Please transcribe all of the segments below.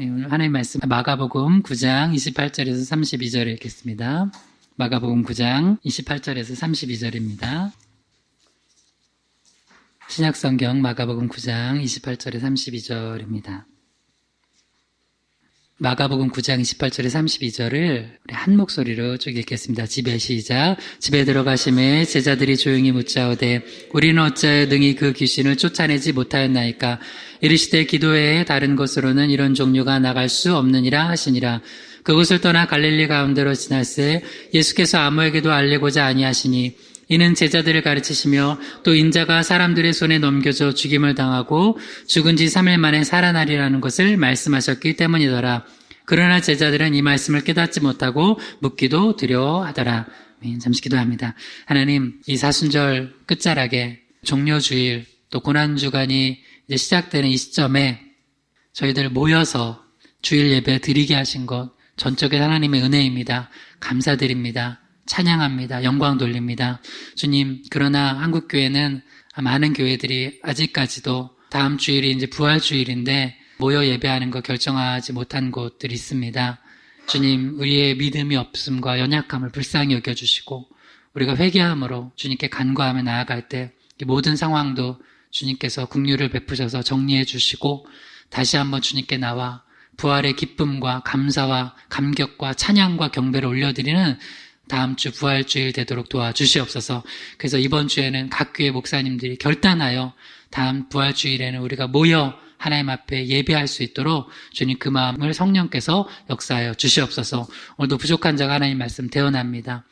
오늘 하나님 말씀 마가복음 9장 28절에서 32절 읽겠습니다. 마가복음 9장 28절에서 32절입니다. 신약성경 마가복음 9장 28절에 32절입니다. 마가복음 9장 28절에 32절을 우리 한 목소리로 쭉 읽겠습니다. 집에 시작. 집에 들어가심에 제자들이 조용히 묻자오되 우리는 어찌하여 능히 그 귀신을 쫓아내지 못하였나이까. 이르시되 기도회에 다른 곳으로는 이런 종류가 나갈 수 없느니라 하시니라. 그곳을 떠나 갈릴리 가운데로 지날새 예수께서 아무에게도 알리고자 아니하시니 이는 제자들을 가르치시며 또 인자가 사람들의 손에 넘겨져 죽임을 당하고 죽은 지 3일 만에 살아나리라는 것을 말씀하셨기 때문이더라. 그러나 제자들은 이 말씀을 깨닫지 못하고 묻기도 두려워하더라. 잠시 기도합니다. 하나님, 이 사순절 끝자락에 종료주일 또 고난주간이 이제 시작되는 이 시점에 저희들 모여서 주일 예배 드리게 하신 것 전적인 하나님의 은혜입니다. 감사드립니다. 찬양합니다. 영광 돌립니다. 주님, 그러나 한국교회는 많은 교회들이 아직까지도 다음 주일이 이제 부활주일인데 모여 예배하는 거 결정하지 못한 곳들이 있습니다. 주님, 우리의 믿음이 없음과 연약함을 불쌍히 여겨주시고 우리가 회개함으로 주님께 간구하며 나아갈 때 이 모든 상황도 주님께서 긍휼을 베푸셔서 정리해 주시고 다시 한번 주님께 나와 부활의 기쁨과 감사와 감격과 찬양과 경배를 올려드리는 다음 주 부활주일 되도록 도와주시옵소서. 그래서 이번 주에는 각 교회 목사님들이 결단하여 다음 부활주일에는 우리가 모여 하나님 앞에 예배할 수 있도록 주님 그 마음을 성령께서 역사하여 주시옵소서. 오늘도 부족한 자가 하나님 말씀 대언합니다.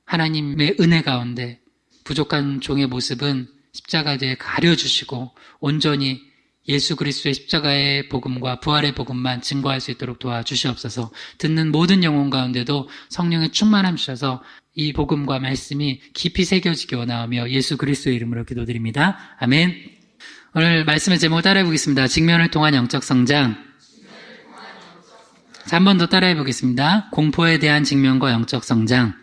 하나님의 은혜 가운데 부족한 종의 모습은 십자가 뒤에 가려주시고 온전히 예수 그리스도의 십자가의 복음과 부활의 복음만 증거할 수 있도록 도와주시옵소서. 듣는 모든 영혼 가운데도 성령의 충만함 주셔서 이 복음과 말씀이 깊이 새겨지기 원하며 예수 그리스도의 이름으로 기도드립니다. 아멘. 오늘 말씀의 제목 따라해 보겠습니다. 직면을 통한 영적 성장. 자, 한 번 더 따라해 보겠습니다. 공포에 대한 직면과 영적 성장.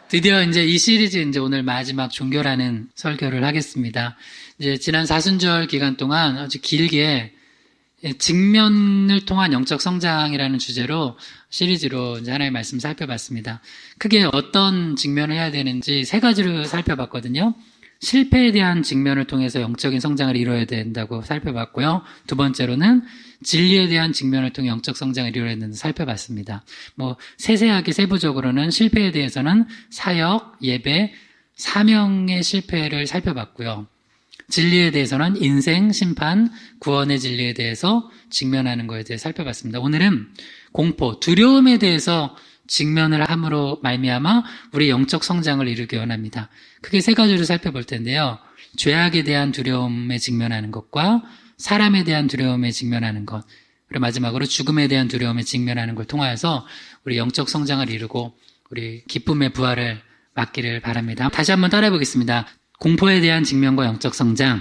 드디어 이제 이 시리즈 이제 오늘 마지막 종교라는 설교를 하겠습니다. 이제 지난 사순절 기간 동안 아주 길게 직면을 통한 영적 성장이라는 주제로 시리즈로 이제 하나의 말씀 살펴봤습니다. 크게 어떤 직면을 해야 되는지 세 가지로 살펴봤거든요. 실패에 대한 직면을 통해서 영적인 성장을 이루어야 된다고 살펴봤고요. 두 번째로는 진리에 대한 직면을 통해 영적 성장을 이루어야 된다고 살펴봤습니다. 세세하게 세부적으로는 실패에 대해서는 사역, 예배, 사명의 실패를 살펴봤고요. 진리에 대해서는 인생, 심판, 구원의 진리에 대해서 직면하는 것에 대해 살펴봤습니다. 오늘은 공포, 두려움에 대해서 직면을 함으로 말미암아 우리 영적 성장을 이루기 원합니다. 크게 세 가지로 살펴볼 텐데요. 죄악에 대한 두려움에 직면하는 것과 사람에 대한 두려움에 직면하는 것, 그리고 마지막으로 죽음에 대한 두려움에 직면하는 걸 통하여서 우리 영적 성장을 이루고 우리 기쁨의 부활을 맞기를 바랍니다. 다시 한번 따라해 보겠습니다. 공포에 대한 직면과 영적 성장.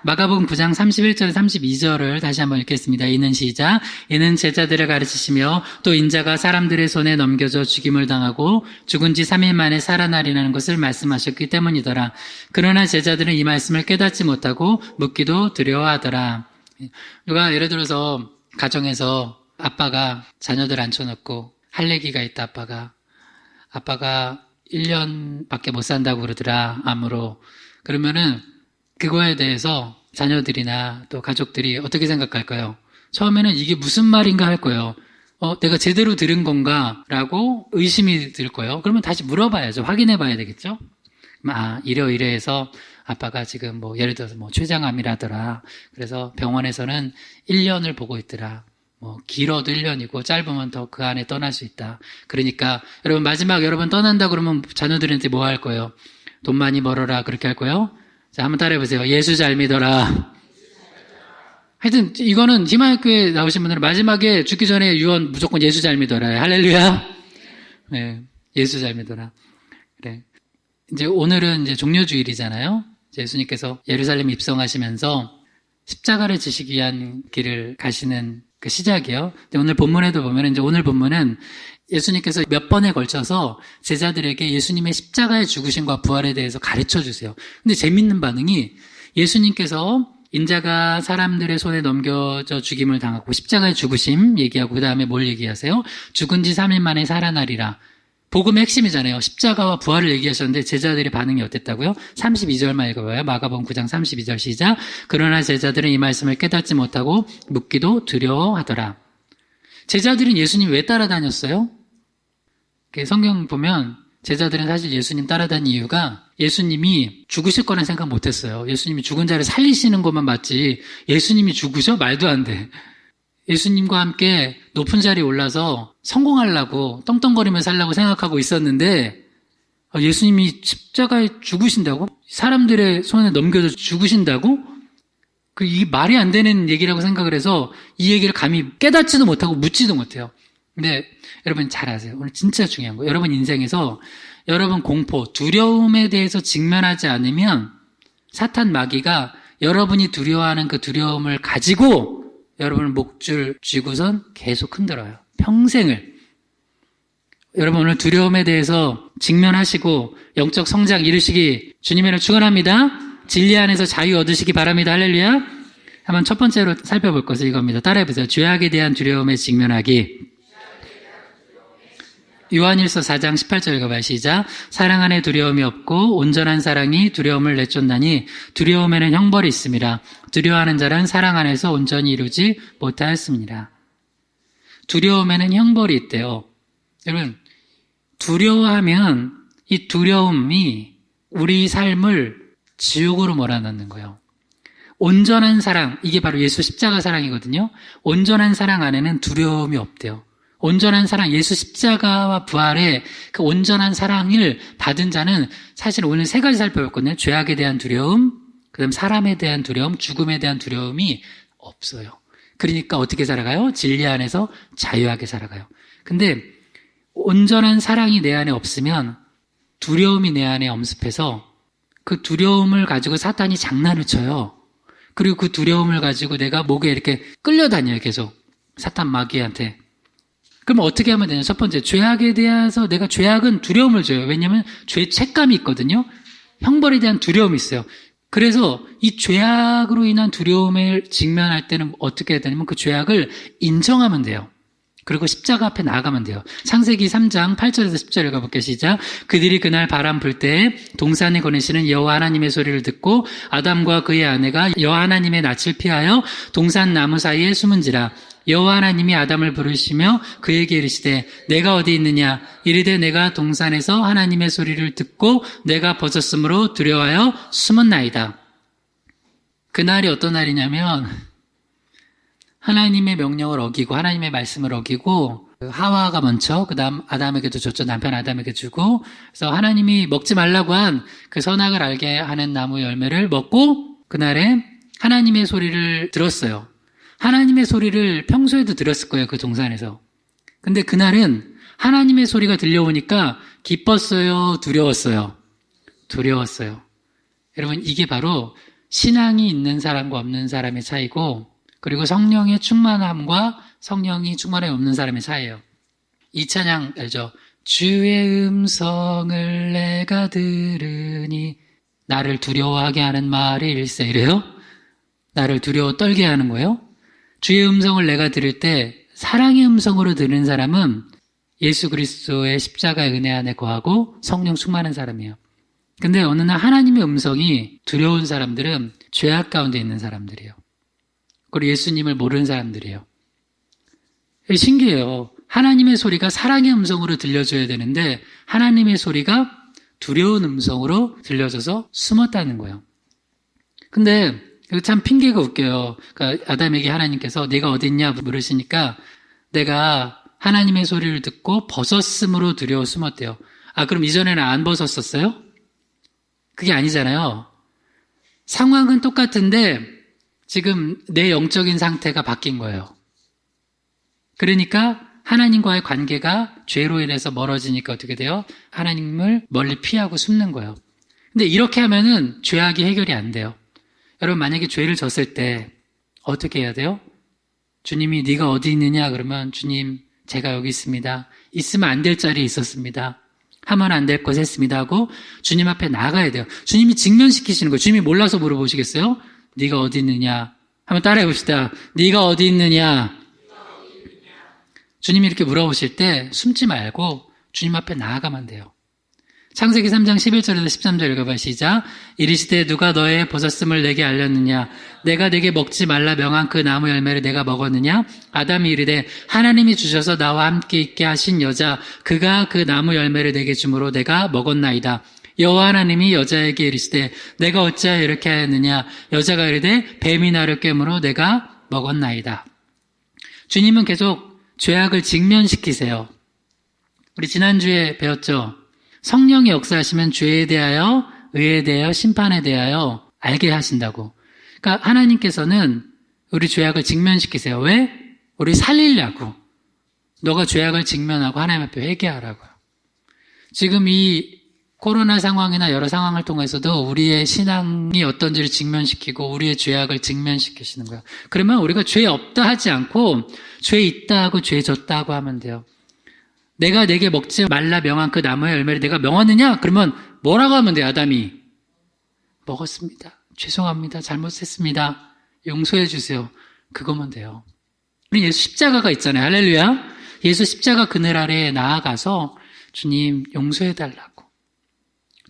마가복음 9장 31절 32절을 다시 한번 읽겠습니다. 이는 시작. 이는 제자들을 가르치시며 또 인자가 사람들의 손에 넘겨져 죽임을 당하고 죽은 지 3일 만에 살아나리라는 것을 말씀하셨기 때문이더라. 그러나 제자들은 이 말씀을 깨닫지 못하고 묻기도 두려워하더라. 누가 예를 들어서 가정에서 아빠가 자녀들 앉혀놓고 할 얘기가 있다. 아빠가 1년밖에 못 산다고 그러더라. 암으로. 그러면은 그거에 대해서 자녀들이나 또 가족들이 어떻게 생각할까요? 처음에는 이게 무슨 말인가 할 거예요. 내가 제대로 들은 건가? 라고 의심이 들 거예요. 그러면 다시 물어봐야죠. 확인해 봐야 되겠죠? 이래해서 아빠가 지금 예를 들어서 췌장암이라더라. 그래서 병원에서는 1년을 보고 있더라. 길어도 1년이고 짧으면 더 그 안에 떠날 수 있다. 그러니까 여러분 마지막 여러분 떠난다 그러면 자녀들한테 뭐 할 거예요? 돈 많이 벌어라 그렇게 할 거예요? 자, 한번 따라해보세요. 예수 잘 믿어라. 하여튼 이거는 희망교회 나오신 분들은 마지막에 죽기 전에 유언 무조건 예수 잘 믿어라. 할렐루야. 네, 예수 잘 믿어라. 그래. 이제 오늘은 이제 종료주일이잖아요. 예수님께서 예루살렘 입성하시면서 십자가를 지시기 위한 길을 가시는 그 시작이에요. 근데 오늘 본문에도 보면 이제 오늘 본문은 예수님께서 몇 번에 걸쳐서 제자들에게 예수님의 십자가의 죽으심과 부활에 대해서 가르쳐 주세요. 근데 재밌는 반응이 예수님께서 인자가 사람들의 손에 넘겨져 죽임을 당하고 십자가에 죽으심 얘기하고 그 다음에 뭘 얘기하세요? 죽은 지 3일 만에 살아나리라. 복음의 핵심이잖아요. 십자가와 부활을 얘기하셨는데 제자들의 반응이 어땠다고요? 32절만 읽어봐요. 마가복음 9장 32절 시작. 그러나 제자들은 이 말씀을 깨닫지 못하고 묻기도 두려워하더라. 제자들은 예수님 왜 따라다녔어요? 성경 보면 제자들은 사실 예수님 따라다닌 이유가 예수님이 죽으실 거란 생각 못했어요. 예수님이 죽은 자를 살리시는 것만 맞지 예수님이 죽으셔? 말도 안 돼. 예수님과 함께 높은 자리에 올라서 성공하려고 떵떵거리며 살려고 생각하고 있었는데 예수님이 십자가에 죽으신다고? 사람들의 손에 넘겨져 죽으신다고? 이 말이 안 되는 얘기라고 생각을 해서 이 얘기를 감히 깨닫지도 못하고 묻지도 못해요. 근데 여러분 잘 아세요. 오늘 진짜 중요한 거예요. 여러분 인생에서 여러분 공포, 두려움에 대해서 직면하지 않으면 사탄 마귀가 여러분이 두려워하는 그 두려움을 가지고 여러분을 목줄 쥐고선 계속 흔들어요. 평생을. 여러분 오늘 두려움에 대해서 직면하시고 영적 성장 이루시기 주님의 이름으로 축원합니다. 진리 안에서 자유 얻으시기 바랍니다. 할렐루야. 한번 첫 번째로 살펴볼 것은 이겁니다. 따라해보세요. 죄악에 대한 두려움에 직면하기. 요한일서 4장 18절 읽어봐요. 시작. 사랑 안에 두려움이 없고 온전한 사랑이 두려움을 내쫓나니 두려움에는 형벌이 있습니다. 두려워하는 자는 사랑 안에서 온전히 이루지 못하였습니다. 두려움에는 형벌이 있대요. 여러분 두려워하면 이 두려움이 우리 삶을 지옥으로 몰아넣는 거예요. 온전한 사랑, 이게 바로 예수 십자가 사랑이거든요. 온전한 사랑 안에는 두려움이 없대요. 온전한 사랑, 예수 십자가와 부활의 그 온전한 사랑을 받은 자는 사실 오늘 세 가지 살펴봤거든요. 죄악에 대한 두려움, 그다음 사람에 대한 두려움, 죽음에 대한 두려움이 없어요. 그러니까 어떻게 살아가요? 진리 안에서 자유하게 살아가요. 근데 온전한 사랑이 내 안에 없으면 두려움이 내 안에 엄습해서 그 두려움을 가지고 사탄이 장난을 쳐요. 그리고 그 두려움을 가지고 내가 목에 이렇게 끌려다녀요. 계속 사탄 마귀한테. 그럼 어떻게 하면 되냐? 첫 번째, 죄악에 대해서 내가 죄악은 두려움을 줘요. 왜냐하면 죄책감이 있거든요. 형벌에 대한 두려움이 있어요. 그래서 이 죄악으로 인한 두려움을 직면할 때는 어떻게 해야 되냐면 그 죄악을 인정하면 돼요. 그리고 십자가 앞에 나아가면 돼요. 창세기 3장 8절에서 10절 읽어볼게요. 시작. 그들이 그날 바람 불 때에 동산에 거니시는 여호와 하나님의 소리를 듣고 아담과 그의 아내가 여호와 하나님의 낯을 피하여 동산 나무 사이에 숨은지라. 여호와 하나님이 아담을 부르시며 그에게 이르시되 내가 어디 있느냐? 이르되 내가 동산에서 하나님의 소리를 듣고 내가 벗었으므로 두려워하여 숨었나이다. 그날이 어떤 날이냐면 하나님의 명령을 어기고 하나님의 말씀을 어기고 하와가 먼저 그 다음 아담에게도 줬죠. 남편 아담에게 주고 그래서 하나님이 먹지 말라고 한 그 선악을 알게 하는 나무 열매를 먹고 그날에 하나님의 소리를 들었어요. 하나님의 소리를 평소에도 들었을 거예요. 그 동산에서. 근데 그날은 하나님의 소리가 들려오니까 기뻤어요? 두려웠어요? 두려웠어요. 여러분 이게 바로 신앙이 있는 사람과 없는 사람의 차이고 그리고 성령의 충만함과 성령이 충만함이 없는 사람의 차이예요. 이 찬양 알죠? 주의 음성을 내가 들으니 나를 두려워하게 하는 말이 일세 이래요? 나를 두려워 떨게 하는 거예요? 주의 음성을 내가 들을 때 사랑의 음성으로 들은 사람은 예수 그리스도의 십자가의 은혜 안에 거하고 성령 충만한 사람이에요. 근데 어느 날 하나님의 음성이 두려운 사람들은 죄악 가운데 있는 사람들이에요. 그리고 예수님을 모르는 사람들이에요. 신기해요. 하나님의 소리가 사랑의 음성으로 들려줘야 되는데 하나님의 소리가 두려운 음성으로 들려져서 숨었다는 거예요. 근데 참 핑계가 웃겨요. 그러니까 아담에게 하나님께서 내가 어디 있냐 물으시니까 내가 하나님의 소리를 듣고 벗었으므로 두려워 숨었대요. 아 그럼 이전에는 안 벗었었어요? 그게 아니잖아요. 상황은 똑같은데 지금 내 영적인 상태가 바뀐 거예요. 그러니까 하나님과의 관계가 죄로 인해서 멀어지니까 어떻게 돼요? 하나님을 멀리 피하고 숨는 거예요. 근데 이렇게 하면은 죄악이 해결이 안 돼요. 여러분 만약에 죄를 졌을 때 어떻게 해야 돼요? 주님이 네가 어디 있느냐 그러면 주님 제가 여기 있습니다. 있으면 안 될 자리에 있었습니다. 하면 안 될 것 했습니다 하고 주님 앞에 나가야 돼요. 주님이 직면시키시는 거예요. 주님이 몰라서 물어보시겠어요? 네가 어디 있느냐? 한번 따라해 봅시다. 네가 어디 있느냐? 주님이 이렇게 물어보실 때 숨지 말고 주님 앞에 나아가면 돼요. 창세기 3장 11절에서 13절 읽어봐. 시작. 이르시되 누가 너의 벗었음을 내게 알렸느냐? 내가 내게 먹지 말라 명한 그 나무 열매를 내가 먹었느냐? 아담이 이르되 하나님이 주셔서 나와 함께 있게 하신 여자 그가 그 나무 열매를 내게 주므로 내가 먹었나이다. 여호와 하나님이 여자에게 이르시되 내가 어찌하여 이렇게 하였느냐? 여자가 이르되 뱀이 나를 꿰므로 내가 먹었나이다. 주님은 계속 죄악을 직면시키세요. 우리 지난주에 배웠죠? 성령이 역사하시면 죄에 대하여, 의에 대하여, 심판에 대하여 알게 하신다고. 그러니까 하나님께서는 우리 죄악을 직면시키세요. 왜? 우리 살리려고. 너가 죄악을 직면하고 하나님 앞에 회개하라고요. 지금 이 코로나 상황이나 여러 상황을 통해서도 우리의 신앙이 어떤지를 직면시키고 우리의 죄악을 직면시키시는 거예요. 그러면 우리가 죄 없다 하지 않고 죄 있다 하고 죄 졌다 하고 하면 돼요. 내가 내게 먹지 말라 명한 그 나무의 열매를 내가 명하느냐? 그러면 뭐라고 하면 돼요, 아담이? 먹었습니다. 죄송합니다. 잘못했습니다. 용서해 주세요. 그거면 돼요. 우리 예수 십자가가 있잖아요. 할렐루야. 예수 십자가 그늘 아래에 나아가서 주님 용서해 달라고.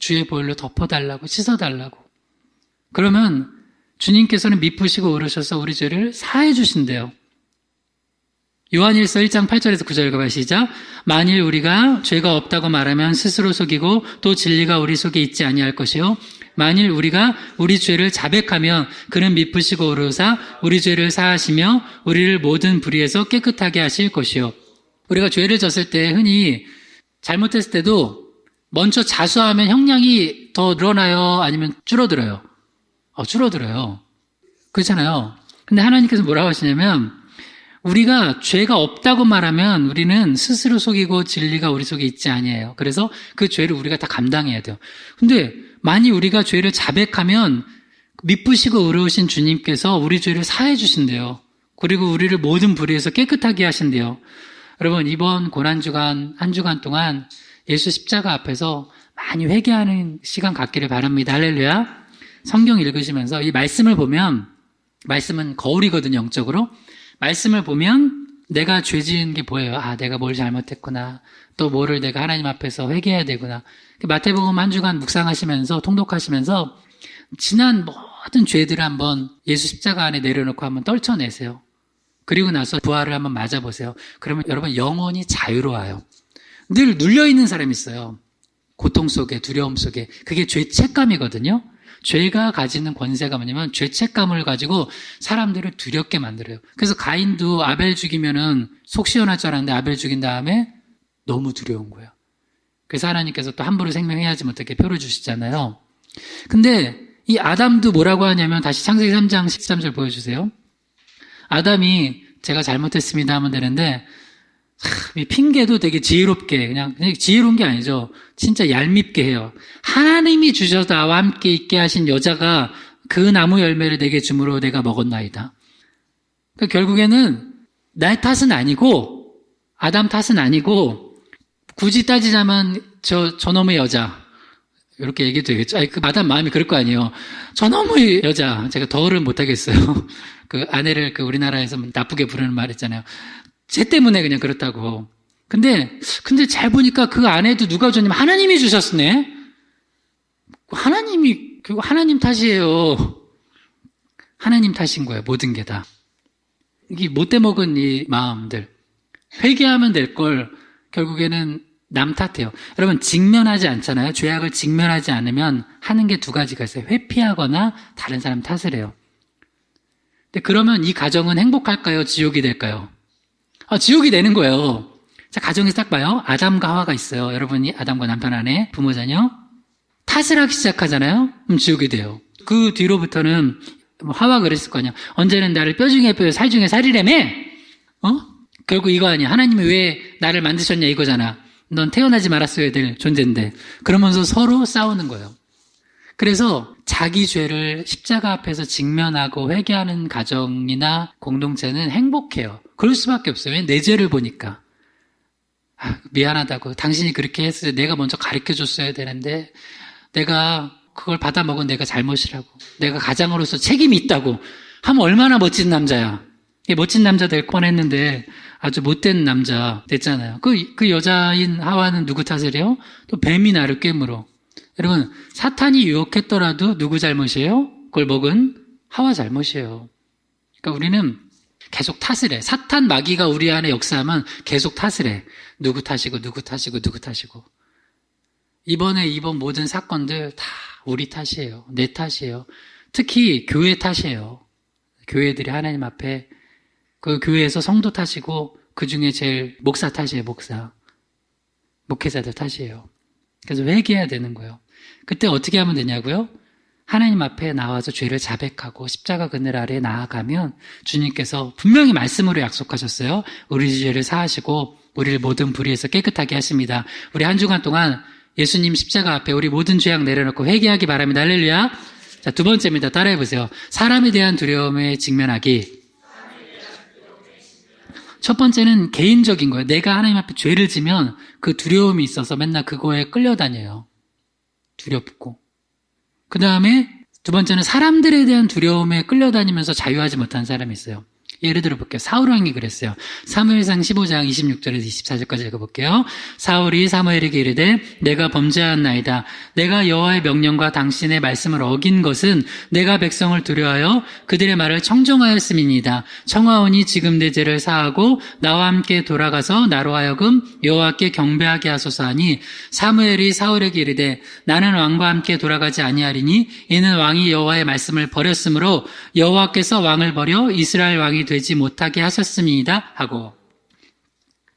주의 보혈로 덮어달라고, 씻어달라고. 그러면 주님께서는 미쁘시고 오르셔서 우리 죄를 사해 주신대요. 요한일서 1장 8절에서 9절 읽어봐. 시작. 만일 우리가 죄가 없다고 말하면 스스로 속이고 또 진리가 우리 속에 있지 아니할 것이요. 만일 우리가 우리 죄를 자백하면 그는 미쁘시고 오르사 우리 죄를 사하시며 우리를 모든 불의에서 깨끗하게 하실 것이요. 우리가 죄를 졌을 때 흔히 잘못했을 때도 먼저 자수하면 형량이 더 늘어나요? 아니면 줄어들어요? 줄어들어요. 그렇잖아요. 근데 하나님께서 뭐라고 하시냐면 우리가 죄가 없다고 말하면 우리는 스스로 속이고 진리가 우리 속에 있지 아니에요. 그래서 그 죄를 우리가 다 감당해야 돼요. 근데 만일 우리가 죄를 자백하면 미쁘시고 의로우신 주님께서 우리 죄를 사해 주신대요. 그리고 우리를 모든 불의에서 깨끗하게 하신대요. 여러분 이번 고난주간 한 주간 동안 예수 십자가 앞에서 많이 회개하는 시간 갖기를 바랍니다. 할렐루야. 성경 읽으시면서 이 말씀을 보면 말씀은 거울이거든요. 영적으로. 말씀을 보면 내가 죄 지은 게 보여요. 내가 뭘 잘못했구나. 또 뭐를 내가 하나님 앞에서 회개해야 되구나. 마태복음 한 주간 묵상하시면서 통독하시면서 지난 모든 죄들을 한번 예수 십자가 안에 내려놓고 한번 떨쳐내세요. 그리고 나서 부활을 한번 맞아보세요. 그러면 여러분 영혼이 자유로워요. 늘 눌려있는 사람이 있어요. 고통 속에, 두려움 속에. 그게 죄책감이거든요. 죄가 가지는 권세가 뭐냐면 죄책감을 가지고 사람들을 두렵게 만들어요. 그래서 가인도 아벨 죽이면은 속 시원할 줄 알았는데 아벨 죽인 다음에 너무 두려운 거예요. 그래서 하나님께서 또 함부로 생명해야지 못하게 표를 주시잖아요. 근데 이 아담도 뭐라고 하냐면 다시 창세기 3장 13절 보여주세요. 아담이 제가 잘못했습니다 하면 되는데 이 핑계도 되게 지혜롭게 그냥 지혜로운 게 아니죠. 진짜 얄밉게 해요. 하나님이 주셔서 나와 함께 있게 하신 여자가 그 나무 열매를 내게 주므로 내가 먹었나이다. 그러니까 결국에는 내 탓은 아니고 아담 탓은 아니고 굳이 따지자면 저놈의 여자 이렇게 얘기도 되겠죠. 그 아담 마음이 그럴 거 아니에요. 저놈의 여자 제가 더를 못하겠어요. 그 아내를 그 우리나라에서 나쁘게 부르는 말 있잖아요. 쟤 때문에 그냥 그렇다고. 근데 잘 보니까 그 아내도 누가 줬냐면 하나님이 주셨네. 그거 하나님 탓이에요. 하나님 탓인 거예요. 모든 게 다. 이게 못돼 먹은 이 마음들. 회개하면 될 걸 결국에는 남 탓해요. 여러분 직면하지 않잖아요. 죄악을 직면하지 않으면 하는 게 두 가지가 있어요. 회피하거나 다른 사람 탓을 해요. 근데 그러면 이 가정은 행복할까요? 지옥이 될까요? 지옥이 되는 거예요. 자, 가정에서 딱 봐요. 아담과 하와가 있어요. 여러분이 아담과 남편 아내, 부모 자녀. 탓을 하기 시작하잖아요. 그럼 지옥이 돼요. 그 뒤로부터는 하와가 그랬을 거 아니야. 언제는 나를 뼈 중에 뼈, 살 중에 살이라며? 결국 이거 아니야. 하나님이 왜 나를 만드셨냐 이거잖아. 넌 태어나지 말았어야 될 존재인데. 그러면서 서로 싸우는 거예요. 그래서 자기 죄를 십자가 앞에서 직면하고 회개하는 가정이나 공동체는 행복해요. 그럴 수밖에 없어요. 왜? 내 죄를 보니까. 미안하다고. 당신이 그렇게 했을 때 내가 먼저 가르쳐 줬어야 되는데 내가 그걸 받아먹은 내가 잘못이라고. 내가 가장으로서 책임이 있다고 하면 얼마나 멋진 남자야. 멋진 남자 될 뻔했는데 아주 못된 남자 됐잖아요. 그 여자인 하와는 누구 탓을 해요? 또 뱀이 나를 꿰물어. 여러분, 사탄이 유혹했더라도 누구 잘못이에요? 그걸 먹은 하와 잘못이에요. 그러니까 우리는 계속 탓을 해. 사탄 마귀가 우리 안에 역사하면 계속 탓을 해. 누구 탓이고 누구 탓이고 누구 탓이고. 이번 모든 사건들 다 우리 탓이에요. 내 탓이에요. 특히 교회 탓이에요. 교회들이 하나님 앞에 그 교회에서 성도 탓이고 그 중에 제일 목사 탓이에요. 목회자들 탓이에요. 그래서 회개해야 되는 거예요. 그때 어떻게 하면 되냐고요? 하나님 앞에 나와서 죄를 자백하고 십자가 그늘 아래에 나아가면 주님께서 분명히 말씀으로 약속하셨어요. 우리 죄를 사하시고 우리를 모든 불의에서 깨끗하게 하십니다. 우리 한 주간 동안 예수님 십자가 앞에 우리 모든 죄악 내려놓고 회개하기 바랍니다. 할렐루야. 자, 두 번째입니다. 따라해 보세요. 사람에 대한 두려움에 직면하기. 첫 번째는 개인적인 거예요. 내가 하나님 앞에 죄를 지면 그 두려움이 있어서 맨날 그거에 끌려다녀요. 두렵고. 그 다음에 두 번째는 사람들에 대한 두려움에 끌려다니면서 자유하지 못한 사람이 있어요. 예를 들어 볼게요. 사울 왕이 그랬어요. 사무엘상 15장 26절에서 24절까지 읽어볼게요. 사울이 사무엘에게 이르되 내가 범죄하였나이다. 내가 여호와의 명령과 당신의 말씀을 어긴 것은 내가 백성을 두려워하여 그들의 말을 청종하였음이니이다. 청하오니 지금 내 죄를 사하고 나와 함께 돌아가서 나로 하여금 여호와께 경배하게 하소서 하니 사무엘이 사울에게 이르되 나는 왕과 함께 돌아가지 아니하리니 이는 왕이 여호와의 말씀을 버렸으므로 여호와께서 왕을 버려 이스라엘 왕이 되지 못하게 하셨음이다 하고,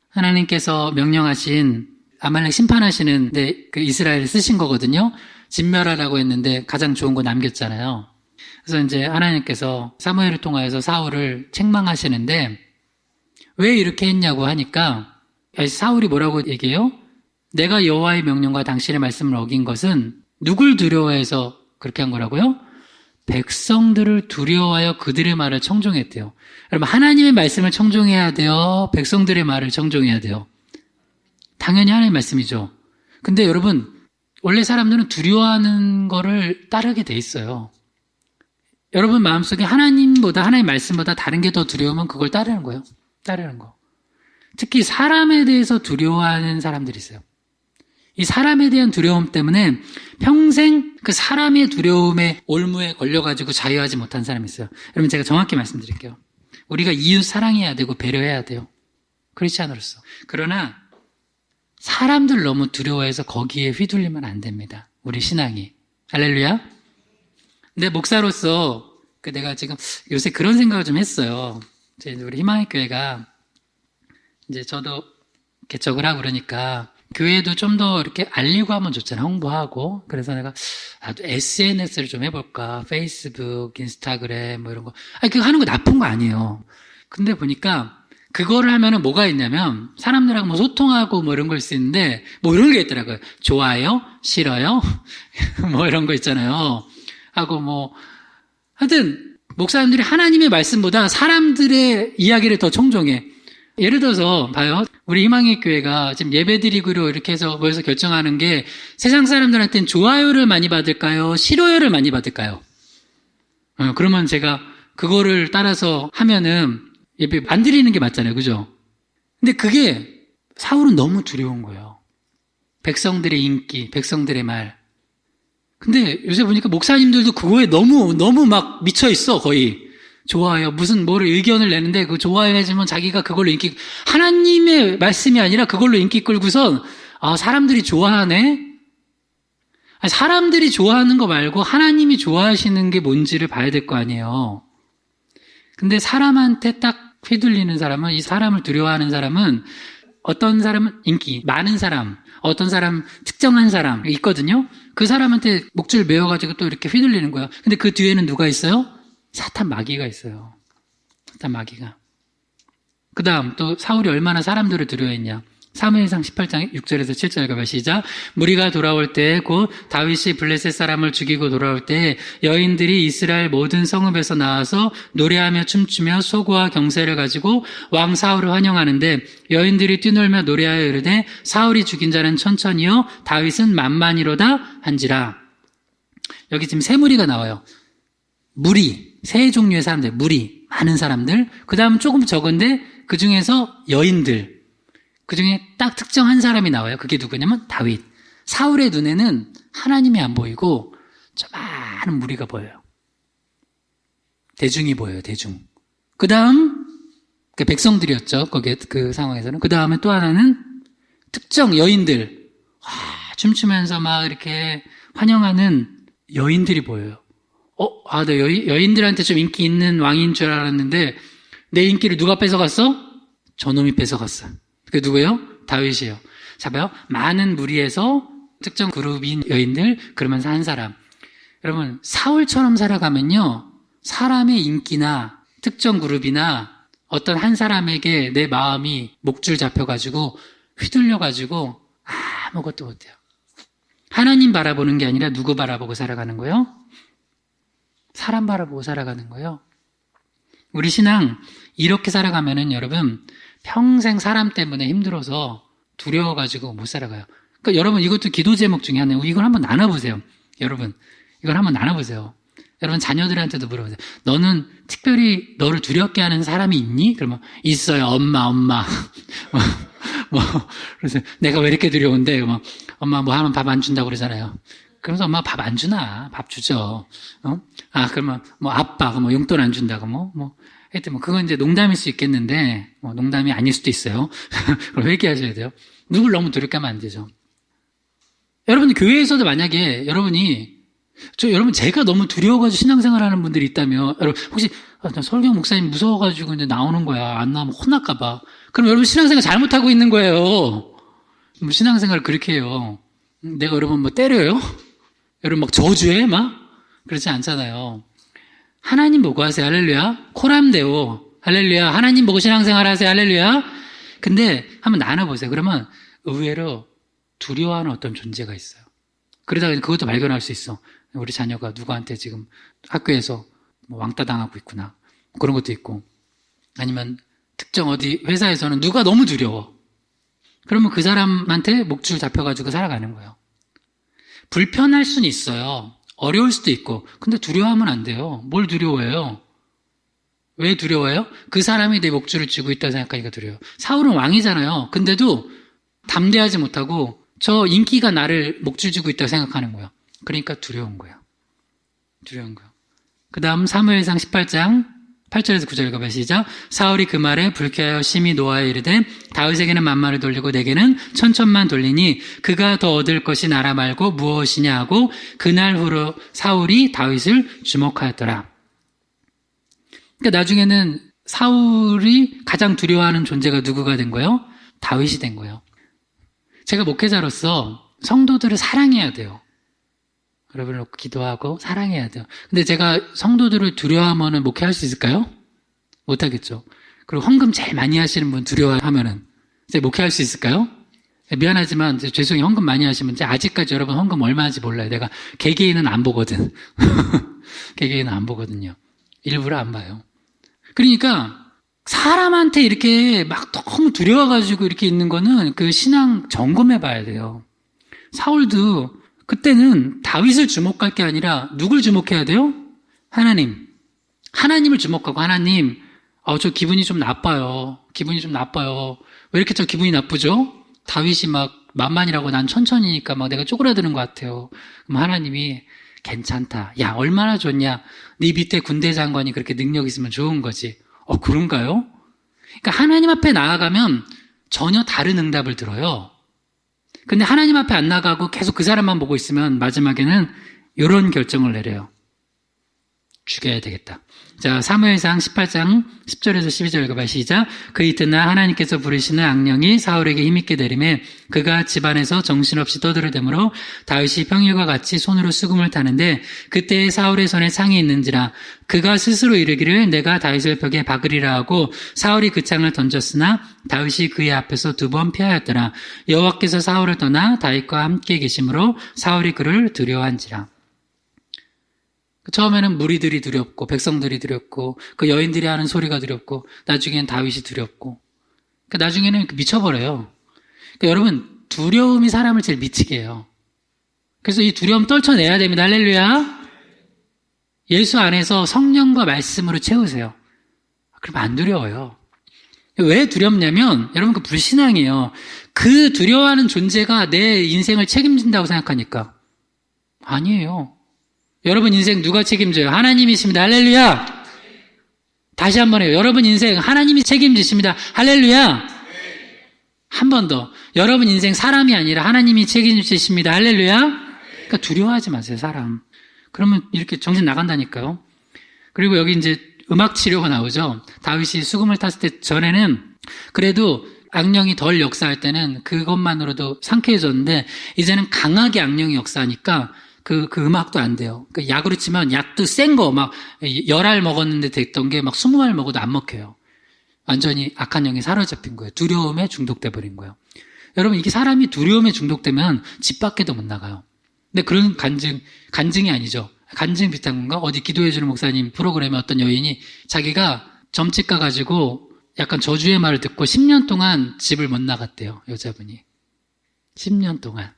하나님께서 명령하신 아말렉 심판하시는데 그 이스라엘을 쓰신 거거든요. 진멸하라고 했는데 가장 좋은 거 남겼잖아요. 그래서 이제 하나님께서 사무엘을 통하여서 사울을 책망하시는데 왜 이렇게 했냐고 하니까 사울이 뭐라고 얘기해요? 내가 여호와의 명령과 당신의 말씀을 어긴 것은 누굴 두려워해서 그렇게 한 거라고요? 백성들을 두려워하여 그들의 말을 청종했대요. 여러분, 하나님의 말씀을 청종해야 돼요? 백성들의 말을 청종해야 돼요? 당연히 하나님의 말씀이죠. 근데 여러분, 원래 사람들은 두려워하는 거를 따르게 돼 있어요. 여러분 마음속에 하나님보다, 하나님의 말씀보다 다른 게 더 두려우면 그걸 따르는 거예요. 따르는 거. 특히 사람에 대해서 두려워하는 사람들이 있어요. 이 사람에 대한 두려움 때문에 평생 그 사람의 두려움에 올무에 걸려가지고 자유하지 못한 사람이 있어요. 여러분, 제가 정확히 말씀드릴게요. 우리가 이웃 사랑해야 되고 배려해야 돼요. 크리스찬으로서. 그러나 사람들 너무 두려워해서 거기에 휘둘리면 안 됩니다. 우리 신앙이. 할렐루야. 근데 목사로서 내가 지금 요새 그런 생각을 좀 했어요. 우리 희망의 교회가 이제 저도 개척을 하고 그러니까 교회도 좀 더 이렇게 알리고 하면 좋잖아요. 홍보하고. 그래서 내가 나도 SNS를 좀 해볼까. 페이스북, 인스타그램 뭐 이런 거. 그거 하는 거 나쁜 거 아니에요. 근데 보니까 그거를 하면은 뭐가 있냐면 사람들하고 뭐 소통하고 뭐 이런 걸 수 있는데 뭐 이런 게 있더라고요. 좋아요? 싫어요? 뭐 이런 거 있잖아요. 하고 뭐 하여튼 목사님들이 하나님의 말씀보다 사람들의 이야기를 더 청종해. 예를 들어서 봐요. 우리 희망의 교회가 지금 예배드리기로 이렇게 해서 모여서 결정하는 게 세상 사람들한테는 좋아요를 많이 받을까요? 싫어요를 많이 받을까요? 그러면 제가 그거를 따라서 하면은 예배 안 드리는 게 맞잖아요. 그죠? 근데 그게 사울은 너무 두려운 거예요. 백성들의 인기, 백성들의 말. 근데 요새 보니까 목사님들도 그거에 너무 막 미쳐 있어, 거의. 좋아요. 무슨 뭐를 의견을 내는데 그 좋아요 해주면 자기가 그걸로 인기, 하나님의 말씀이 아니라 그걸로 인기 끌고선, 사람들이 좋아하네? 사람들이 좋아하는 거 말고 하나님이 좋아하시는 게 뭔지를 봐야 될 거 아니에요. 근데 사람한테 딱 휘둘리는 사람은, 이 사람을 두려워하는 사람은, 어떤 사람은 인기, 많은 사람, 어떤 사람, 특정한 사람 있거든요? 그 사람한테 목줄 메어가지고 또 이렇게 휘둘리는 거예요. 근데 그 뒤에는 누가 있어요? 사탄 마귀가 있어요. 사탄 마귀가. 그 다음 또 사울이 얼마나 사람들을 두려워했냐. 사무엘상 18장 6절에서 7절 가봐 시작. 무리가 돌아올 때 곧 다윗이 블레셋 사람을 죽이고 돌아올 때 여인들이 이스라엘 모든 성읍에서 나와서 노래하며 춤추며 소고와 경세를 가지고 왕 사울을 환영하는데 여인들이 뛰놀며 노래하여 이르되 사울이 죽인 자는 천천히요 다윗은 만만이로다 한지라. 여기 지금 세 무리가 나와요. 무리, 세 종류의 사람들, 무리, 많은 사람들. 그 다음 조금 적은데 그 중에서 여인들. 그 중에 딱 특정한 사람이 나와요. 그게 누구냐면 다윗. 사울의 눈에는 하나님이 안 보이고 저 많은 무리가 보여요. 대중이 보여요, 대중. 그 다음, 백성들이었죠. 거기에 그 상황에서는. 그 다음에 또 하나는 특정 여인들. 와, 춤추면서 막 이렇게 환영하는 여인들이 보여요. 나 여인들한테 좀 인기 있는 왕인 줄 알았는데 내 인기를 누가 뺏어갔어? 저놈이 뺏어갔어. 그게 누구예요? 다윗이에요. 자, 봐요. 많은 무리에서 특정 그룹인 여인들, 그러면서 한 사람. 여러분, 사울처럼 살아가면요, 사람의 인기나 특정 그룹이나 어떤 한 사람에게 내 마음이 목줄 잡혀가지고 휘둘려가지고 아무것도 못해요. 하나님 바라보는 게 아니라 누구 바라보고 살아가는 거예요? 사람 바라보고 살아가는 거예요. 우리 신앙 이렇게 살아가면은 여러분 평생 사람 때문에 힘들어서 두려워가지고 못 살아가요. 그러니까 여러분 이것도 기도 제목 중에 하나예요. 이걸 한번 나눠보세요. 여러분 이걸 한번 나눠보세요. 여러분 자녀들한테도 물어보세요. 너는 특별히 너를 두렵게 하는 사람이 있니? 그러면 있어요. 엄마. 그래서 내가 왜 이렇게 두려운데? 엄마 뭐 하면 밥 안 준다고 그러잖아요. 그러면서 엄마 밥 안 주나? 밥 주죠. 그러면 아빠 용돈 안 준다고 하여튼 그건 이제 농담일 수 있겠는데 농담이 아닐 수도 있어요. 그럼 회개하셔야 돼요. 누굴 너무 두렵게 하면 안 되죠. 여러분 교회에서도 만약에 여러분 제가 너무 두려워가지고 신앙생활하는 분들이 있다면 여러분 혹시 설경 목사님 무서워가지고 이제 나오는 거야 안 나오면 혼날까봐 그럼 여러분 신앙생활 잘못하고 있는 거예요. 신앙생활을 그렇게 해요. 내가 여러분 때려요? 여러분 저주해? 그렇지 않잖아요. 하나님 보고 하세요. 할렐루야. 코람데오. 할렐루야. 하나님 보고 신앙생활 하세요. 할렐루야. 근데 한번 나눠보세요. 그러면 의외로 두려워하는 어떤 존재가 있어요. 그러다가 그것도 발견할 수 있어. 우리 자녀가 누구한테 지금 학교에서 왕따 당하고 있구나. 그런 것도 있고. 아니면 특정 어디 회사에서는 누가 너무 두려워. 그러면 그 사람한테 목줄 잡혀가지고 살아가는 거예요. 불편할 수는 있어요. 어려울 수도 있고. 근데 두려워하면 안 돼요. 뭘 두려워해요? 왜 두려워해요? 그 사람이 내 목줄을 쥐고 있다 생각하니까 두려워요. 사울은 왕이잖아요. 근데도 담대하지 못하고 저 인기가 나를 목줄 쥐고 있다고 생각하는 거예요. 그러니까 두려운 거예요. 두려운 거예요. 그 다음 사무엘상 18장 8절에서 9절 읽어봐 시작. 사울이 그 말에 불쾌하여 심히 노하여 이르되 다윗에게는 만마를 돌리고 내게는 천천만 돌리니 그가 더 얻을 것이 나라 말고 무엇이냐 하고 그날 후로 사울이 다윗을 주목하였더라. 그러니까 나중에는 사울이 가장 두려워하는 존재가 누구가 된 거예요? 다윗이 된 거예요. 제가 목회자로서 성도들을 사랑해야 돼요. 여러분을 놓고 기도하고 사랑해야 돼요. 근데 제가 성도들을 두려워하면 목회할 수 있을까요? 못하겠죠. 그리고 헌금 제일 많이 하시는 분 두려워하면은 이제 목회할 수 있을까요? 미안하지만 죄송해요. 헌금 많이 하시면 아직까지 여러분 헌금 얼마 하는지 몰라요. 내가 개개인은 안 보거든. 개개인은 안 보거든요. 일부러 안 봐요. 그러니까 사람한테 이렇게 너무 두려워가지고 이렇게 있는 거는 그 신앙 점검해 봐야 돼요. 사울도 그때는 다윗을 주목할 게 아니라 누굴 주목해야 돼요? 하나님. 하나님을 주목하고 하나님, 저 기분이 좀 나빠요. 기분이 좀 나빠요. 왜 이렇게 저 기분이 나쁘죠? 다윗이 만만이라고 난 천천히니까 내가 쪼그라드는 것 같아요. 그럼 하나님이 괜찮다. 야, 얼마나 좋냐. 네 밑에 군대 장관이 그렇게 능력 있으면 좋은 거지. 그런가요? 그러니까 하나님 앞에 나아가면 전혀 다른 응답을 들어요. 근데 하나님 앞에 안 나가고 계속 그 사람만 보고 있으면 마지막에는 이런 결정을 내려요. 죽여야 되겠다. 자, 사무엘상 18장 10절에서 12절 읽어봐. 시작. 그 이튿날 하나님께서 부르시는 악령이 사울에게 힘있게 내림에 그가 집안에서 정신없이 떠들어대므로 다윗이 평일과 같이 손으로 수금을 타는데 그때에 사울의 손에 창이 있는지라 그가 스스로 이르기를 내가 다윗을 벽에 박으리라 하고 사울이 그 창을 던졌으나 다윗이 그의 앞에서 2번 피하였더라. 여호와께서 사울을 떠나 다윗과 함께 계심으로 사울이 그를 두려워한지라. 처음에는 무리들이 두렵고 백성들이 두렵고 그 여인들이 하는 소리가 두렵고 나중엔 다윗이 두렵고 나중에는 미쳐버려요. 여러분 두려움이 사람을 제일 미치게 해요. 그래서 이 두려움 떨쳐내야 됩니다. 할렐루야. 예수 안에서 성령과 말씀으로 채우세요. 그럼 안 두려워요. 왜 두렵냐면 여러분 그 불신앙이에요. 그 두려워하는 존재가 내 인생을 책임진다고 생각하니까. 아니에요. 여러분 인생 누가 책임져요? 하나님이십니다. 할렐루야. 다시 한번 해요. 여러분 인생 하나님이 책임지십니다. 할렐루야. 한 번 더. 여러분 인생 사람이 아니라 하나님이 책임지십니다. 할렐루야. 그러니까 두려워하지 마세요, 사람. 그러면 이렇게 정신 나간다니까요. 그리고 여기 이제 음악 치료가 나오죠. 다윗이 수금을 탔을 때 전에는 그래도 악령이 덜 역사할 때는 그것만으로도 상쾌해졌는데 이제는 강하게 악령이 역사하니까 그 음악도 안 돼요. 약으로 치면 약도 센 거, 막, 10알 먹었는데 됐던 게 막 20알 먹어도 안 먹혀요. 완전히 악한 영이 사로잡힌 거예요. 두려움에 중독돼 버린 거예요. 여러분, 이게 사람이 두려움에 중독되면 집 밖에도 못 나가요. 근데 그런 간증이 아니죠. 간증 비슷한 건가? 어디 기도해주는 목사님 프로그램에 어떤 여인이 자기가 점집 가가지고 약간 저주의 말을 듣고 10년 동안 집을 못 나갔대요. 여자분이. 10년 동안.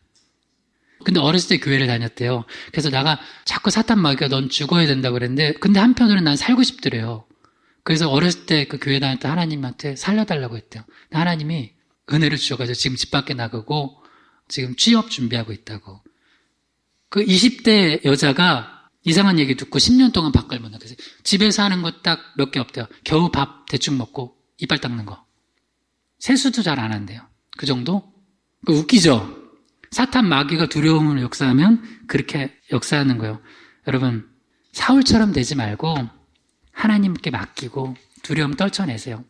근데 어렸을 때 교회를 다녔대요. 그래서 나가 자꾸 사탄 마귀가 넌 죽어야 된다고 그랬는데 근데 한편으로는 난 살고 싶더래요. 그래서 어렸을 때 그 교회 다닐 때 하나님한테 살려달라고 했대요. 하나님이 은혜를 주셔가지고 지금 집 밖에 나가고 지금 취업 준비하고 있다고. 그 20대 여자가 이상한 얘기 듣고 10년 동안 밖을 못 나가서 집에서 하는 거 딱 몇 개 없대요. 겨우 밥 대충 먹고 이빨 닦는 거. 세수도 잘 안 한대요. 그 정도? 웃기죠? 사탄 마귀가 두려움을 역사하면 그렇게 역사하는 거예요. 여러분, 사울처럼 되지 말고 하나님께 맡기고 두려움 떨쳐내세요.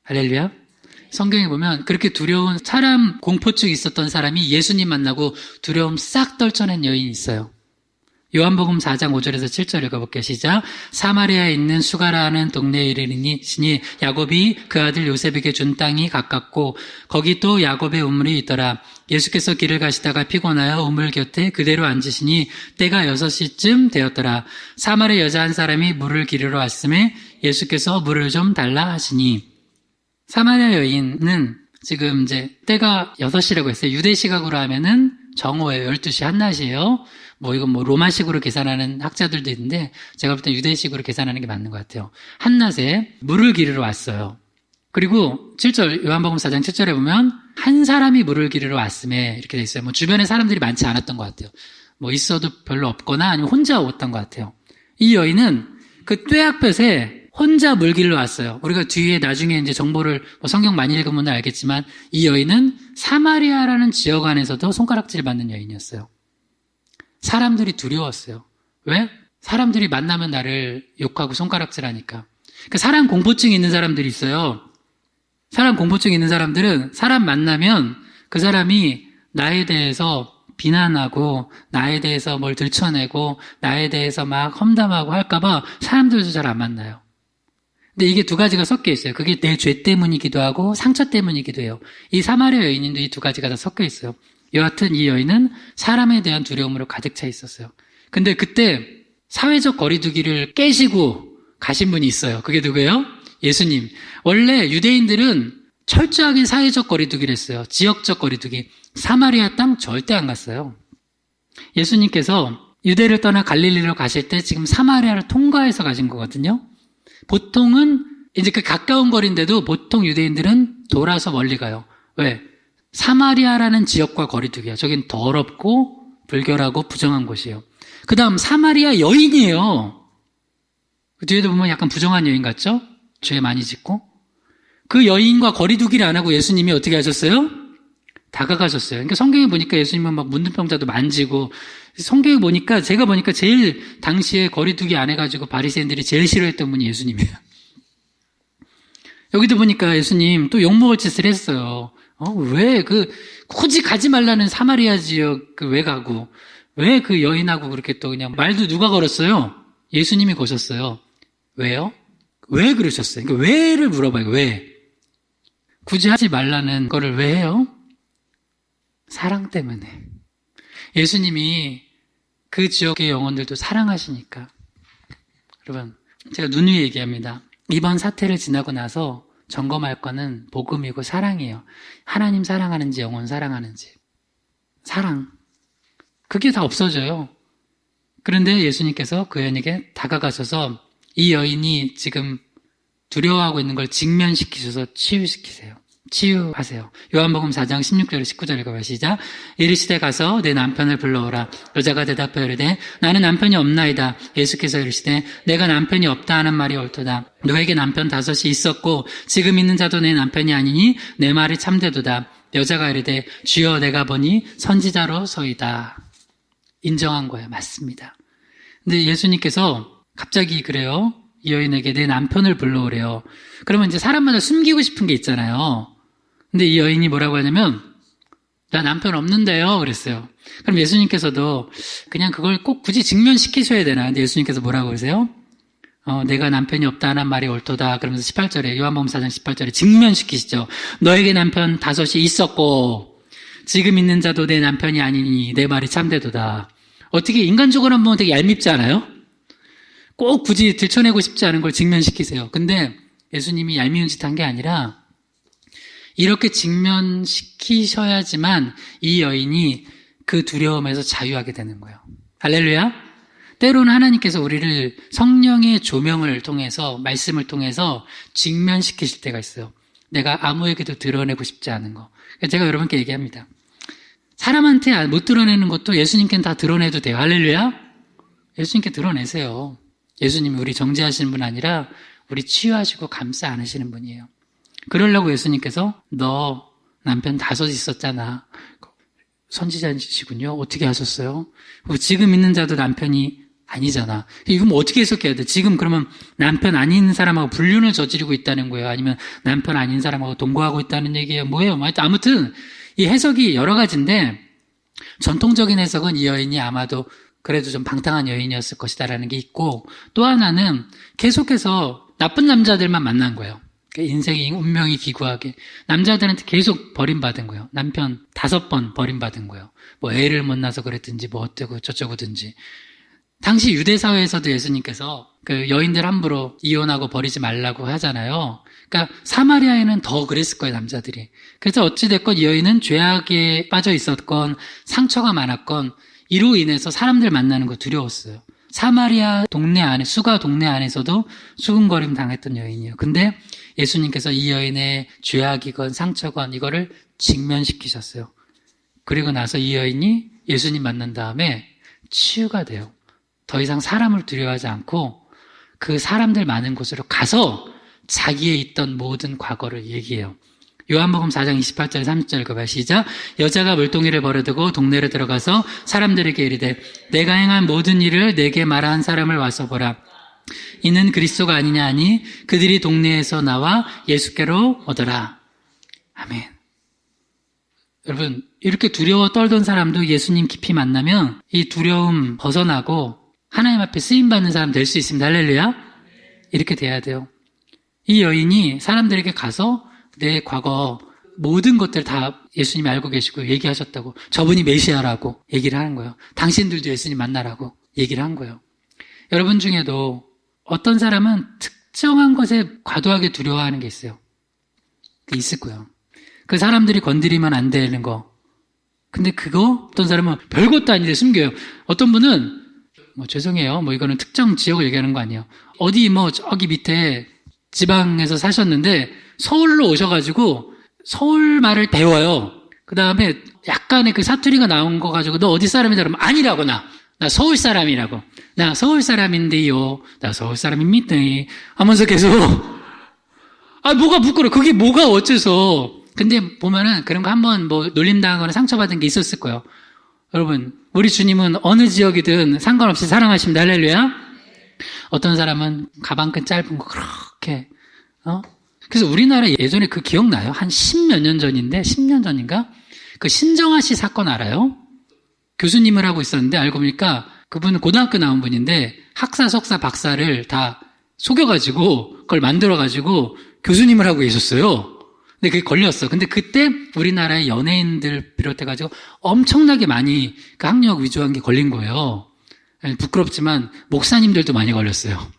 할렐루야. 성경에 보면 그렇게 두려운 사람 공포증이 있었던 사람이 예수님 만나고 두려움 싹 떨쳐낸 여인이 있어요. 요한복음 4장 5절에서 7절 읽어볼게요. 시작. 사마리아에 있는 수가라는 동네에 이르니 야곱이 그 아들 요셉에게 준 땅이 가깝고 거기 또 야곱의 우물이 있더라. 예수께서 길을 가시다가 피곤하여 우물 곁에 그대로 앉으시니 때가 6시쯤 되었더라. 사마리아 여자 한 사람이 물을 기르러 왔음에 예수께서 물을 좀 달라 하시니 사마리아 여인은 지금 이제 때가 6시라고 했어요. 유대 시각으로 하면은 정오예요. 12시 한낮이에요. 이건 로마식으로 계산하는 학자들도 있는데 제가 볼 때 유대식으로 계산하는 게 맞는 것 같아요. 한낮에 물을 기르러 왔어요. 그리고 7절 요한복음 4장 7절에 보면 한 사람이 물을 기르러 왔음에 이렇게 돼 있어요. 주변에 사람들이 많지 않았던 것 같아요. 있어도 별로 없거나 아니면 혼자 왔던 것 같아요. 이 여인은 그 떼약볕에 혼자 물 기르러 왔어요. 우리가 뒤에 나중에 이제 정보를 성경 많이 읽으면 알겠지만 이 여인은 사마리아라는 지역 안에서도 손가락질을 받는 여인이었어요. 사람들이 두려웠어요. 왜? 사람들이 만나면 나를 욕하고 손가락질하니까. 사람 공포증이 있는 사람들이 있어요. 사람 공포증이 있는 사람들은 사람 만나면 그 사람이 나에 대해서 비난하고 나에 대해서 뭘 들춰내고 나에 대해서 막 험담하고 할까봐 사람들도 잘 안 만나요. 근데 이게 두 가지가 섞여 있어요. 그게 내 죄 때문이기도 하고 상처 때문이기도 해요. 이 사마리아 여인도 이 두 가지가 다 섞여 있어요. 여하튼 이 여인은 사람에 대한 두려움으로 가득 차 있었어요. 근데 그때 사회적 거리두기를 깨시고 가신 분이 있어요. 그게 누구예요? 예수님. 원래 유대인들은 철저하게 사회적 거리두기를 했어요. 지역적 거리두기. 사마리아 땅 절대 안 갔어요. 예수님께서 유대를 떠나 갈릴리로 가실 때 지금 사마리아를 통과해서 가신 거거든요. 보통은 이제 그 가까운 거리인데도 보통 유대인들은 돌아서 멀리 가요. 왜? 사마리아라는 지역과 거리두기야. 저긴 더럽고 불결하고 부정한 곳이에요. 그 다음 사마리아 여인이에요. 그 뒤에도 보면 약간 부정한 여인 같죠? 죄 많이 짓고. 그 여인과 거리두기를 안 하고 예수님이 어떻게 하셨어요? 다가가셨어요. 그러니까 성경에 보니까 예수님은 막 문둥병자도 만지고, 성경에 보니까, 제가 보니까 제일 당시에 거리두기 안 해가지고 바리새인들이 제일 싫어했던 분이 예수님이에요. 여기도 보니까 예수님 또 욕먹을 짓을 했어요. 왜 굳이 가지 말라는 사마리아 지역 왜 가고, 왜 그 여인하고 그렇게 또 그냥 말도 누가 걸었어요? 예수님이 거셨어요. 왜요? 왜 그러셨어요? 그러니까 왜를 물어봐요. 왜? 굳이 하지 말라는 거를 왜 해요? 사랑 때문에. 예수님이 그 지역의 영혼들도 사랑하시니까. 여러분, 제가 누누이 얘기합니다. 이번 사태를 지나고 나서 점검할 거는 복음이고 사랑이에요. 하나님 사랑하는지 영혼 사랑하는지. 사랑. 그게 다 없어져요. 그런데 예수님께서 그 여인에게 다가가셔서 이 여인이 지금 두려워하고 있는 걸 직면시키셔서 치유시키세요. 치유하세요. 요한복음 4장 16절 19절 읽어봐요. 시작. 이르시되 가서 내 남편을 불러오라. 여자가 대답하여 이르되 나는 남편이 없나이다. 예수께서 이르시되 내가 남편이 없다 하는 말이 옳도다. 너에게 남편 5이 있었고 지금 있는 자도 내 남편이 아니니 내 말이 참되도다. 여자가 이르되 주여 내가 보니 선지자로서이다. 인정한 거예요. 맞습니다. 근데 예수님께서 갑자기 그래요. 이 여인에게 내 남편을 불러오래요. 그러면 이제 사람마다 숨기고 싶은 게 있잖아요. 근데 이 여인이 뭐라고 하냐면 나 남편 없는데요. 그랬어요. 그럼 예수님께서도 그냥 그걸 꼭 굳이 직면시키셔야 되나? 근데 예수님께서 뭐라고 그러세요? 내가 남편이 없다 하는 말이 옳도다. 그러면서 18절에 요한복음 4장 18절에 직면시키시죠. 너에게 남편 5이 있었고 지금 있는 자도 내 남편이 아니니 내 말이 참되도다. 어떻게 인간적으로 한번 되게 얄밉지 않아요? 꼭 굳이 들춰내고 싶지 않은 걸 직면시키세요. 근데 예수님이 얄미운 짓 한 게 아니라 이렇게 직면시키셔야지만 이 여인이 그 두려움에서 자유하게 되는 거예요. 할렐루야. 때로는 하나님께서 우리를 성령의 조명을 통해서 말씀을 통해서 직면시키실 때가 있어요. 내가 아무에게도 드러내고 싶지 않은 거. 제가 여러분께 얘기합니다. 사람한테 못 드러내는 것도 예수님께는 다 드러내도 돼요. 할렐루야. 예수님께 드러내세요. 예수님이 우리 정죄하시는 분 아니라 우리 치유하시고 감싸 안으시는 분이에요. 그러려고 예수님께서 너 남편 5 있었잖아. 선지자시군요. 어떻게 하셨어요? 지금 있는 자도 남편이 아니잖아. 이건 뭐 어떻게 해석해야 돼? 지금 그러면 남편 아닌 사람하고 불륜을 저지르고 있다는 거예요? 아니면 남편 아닌 사람하고 동거하고 있다는 얘기예요? 뭐예요? 아무튼 이 해석이 여러 가지인데 전통적인 해석은 이 여인이 아마도 그래도 좀 방탕한 여인이었을 것이다라는 게 있고 또 하나는 계속해서 나쁜 남자들만 만난 거예요. 인생이 운명이 기구하게 남자들한테 계속 버림받은 거예요. 남편 5번 버림받은 거예요. 뭐 애를 못 낳아서 그랬든지 뭐 어쩌고 저쩌고든지. 당시 유대 사회에서도 예수님께서 그 여인들 함부로 이혼하고 버리지 말라고 하잖아요. 그러니까 사마리아에는 더 그랬을 거예요, 남자들이. 그래서 어찌됐건 이 여인은 죄악에 빠져 있었건 상처가 많았건 이로 인해서 사람들 만나는 거 두려웠어요. 사마리아 동네 안에, 수가 동네 안에서도 수군거림 당했던 여인이에요. 근데 예수님께서 이 여인의 죄악이건 상처건 이거를 직면시키셨어요. 그리고 나서 이 여인이 예수님 만난 다음에 치유가 돼요. 더 이상 사람을 두려워하지 않고 그 사람들 많은 곳으로 가서 자기의 있던 모든 과거를 얘기해요. 요한복음 4장 28절 30절 읽어봐요. 시작. 여자가 물동이를 버려두고 동네로 들어가서 사람들에게 이르되 내가 행한 모든 일을 내게 말한 사람을 와서 보라. 이는 그리스도가 아니냐 하니 그들이 동네에서 나와 예수께로 오더라. 아멘. 여러분 이렇게 두려워 떨던 사람도 예수님 깊이 만나면 이 두려움 벗어나고 하나님 앞에 쓰임받는 사람 될 수 있습니다. 할렐루야. 이렇게 돼야 돼요. 이 여인이 사람들에게 가서 내 과거 모든 것들 다 예수님이 알고 계시고 얘기하셨다고 저분이 메시아라고 얘기를 하는 거예요. 당신들도 예수님 만나라고 얘기를 한 거예요. 여러분 중에도 어떤 사람은 특정한 것에 과도하게 두려워하는 게 있어요. 있을 거예요. 그 사람들이 건드리면 안 되는 거. 근데 그거 어떤 사람은 별것도 아닌데 숨겨요. 어떤 분은 죄송해요. 이거는 특정 지역을 얘기하는 거 아니에요. 어디 저기 밑에 지방에서 사셨는데 서울로 오셔가지고 서울 말을 배워요. 그 다음에 약간의 그 사투리가 나온 거 가지고 너 어디 사람이다 그러면 아니라고 나 서울 사람이라고. 나 서울 사람인데요. 나 서울 사람입니다. 하면서 계속 뭐가 부끄러워. 그게 뭐가 어째서 근데 보면은 그런 거 한번 뭐 놀림당하거나 상처받은 게 있었을 거예요. 여러분, 우리 주님은 어느 지역이든 상관없이 사랑하십니다. 할렐루야. 어떤 사람은 가방끈 짧은 거 그렇게, 그래서 우리나라 예전에 그 기억나요? 한 10몇 년 전인데, 10년 전인가? 그 신정아 씨 사건 알아요? 교수님을 하고 있었는데, 알고 보니까 그분은 고등학교 나온 분인데, 학사, 석사, 박사를 다 속여가지고, 그걸 만들어가지고, 교수님을 하고 계셨어요. 근데 그게 걸렸어. 근데 그때 우리나라의 연예인들 비롯해가지고 엄청나게 많이 그 학력 위조한 게 걸린 거예요. 부끄럽지만 목사님들도 많이 걸렸어요.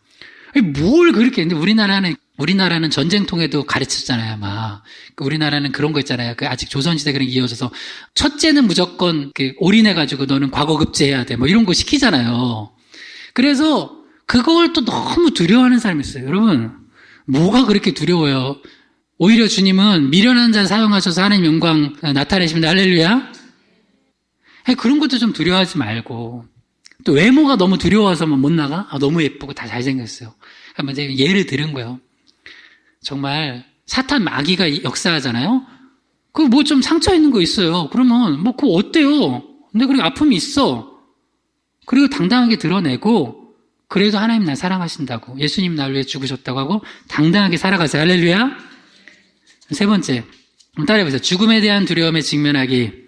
뭘 그렇게 했는데 우리나라는 전쟁통에도 가르쳤잖아요, 막. 우리나라는 그런 거 있잖아요. 그 아직 조선시대 그런 게 이어져서 첫째는 무조건 올인해가지고 너는 과거급제해야 돼. 뭐 이런 거 시키잖아요. 그래서 그걸 또 너무 두려워하는 사람이 있어요. 여러분, 뭐가 그렇게 두려워요? 오히려 주님은 미련한 자 사용하셔서 하나님 영광 나타내십니다. 할렐루야. 그런 것도 좀 두려워하지 말고. 또 외모가 너무 두려워서 못 나가? 너무 예쁘고 다 잘생겼어요. 그러면 이제 예를 들은 거예요. 정말 사탄 마귀가 역사하잖아요. 그 뭐 좀 상처 있는 거 있어요. 그러면 뭐 그거 어때요? 근데 그리고 아픔이 있어. 그리고 당당하게 드러내고 그래도 하나님 날 사랑하신다고, 예수님 날 위해 죽으셨다고 하고 당당하게 살아가세요. 할렐루야. 세 번째, 따라해보세요. 죽음에 대한 두려움에 직면하기.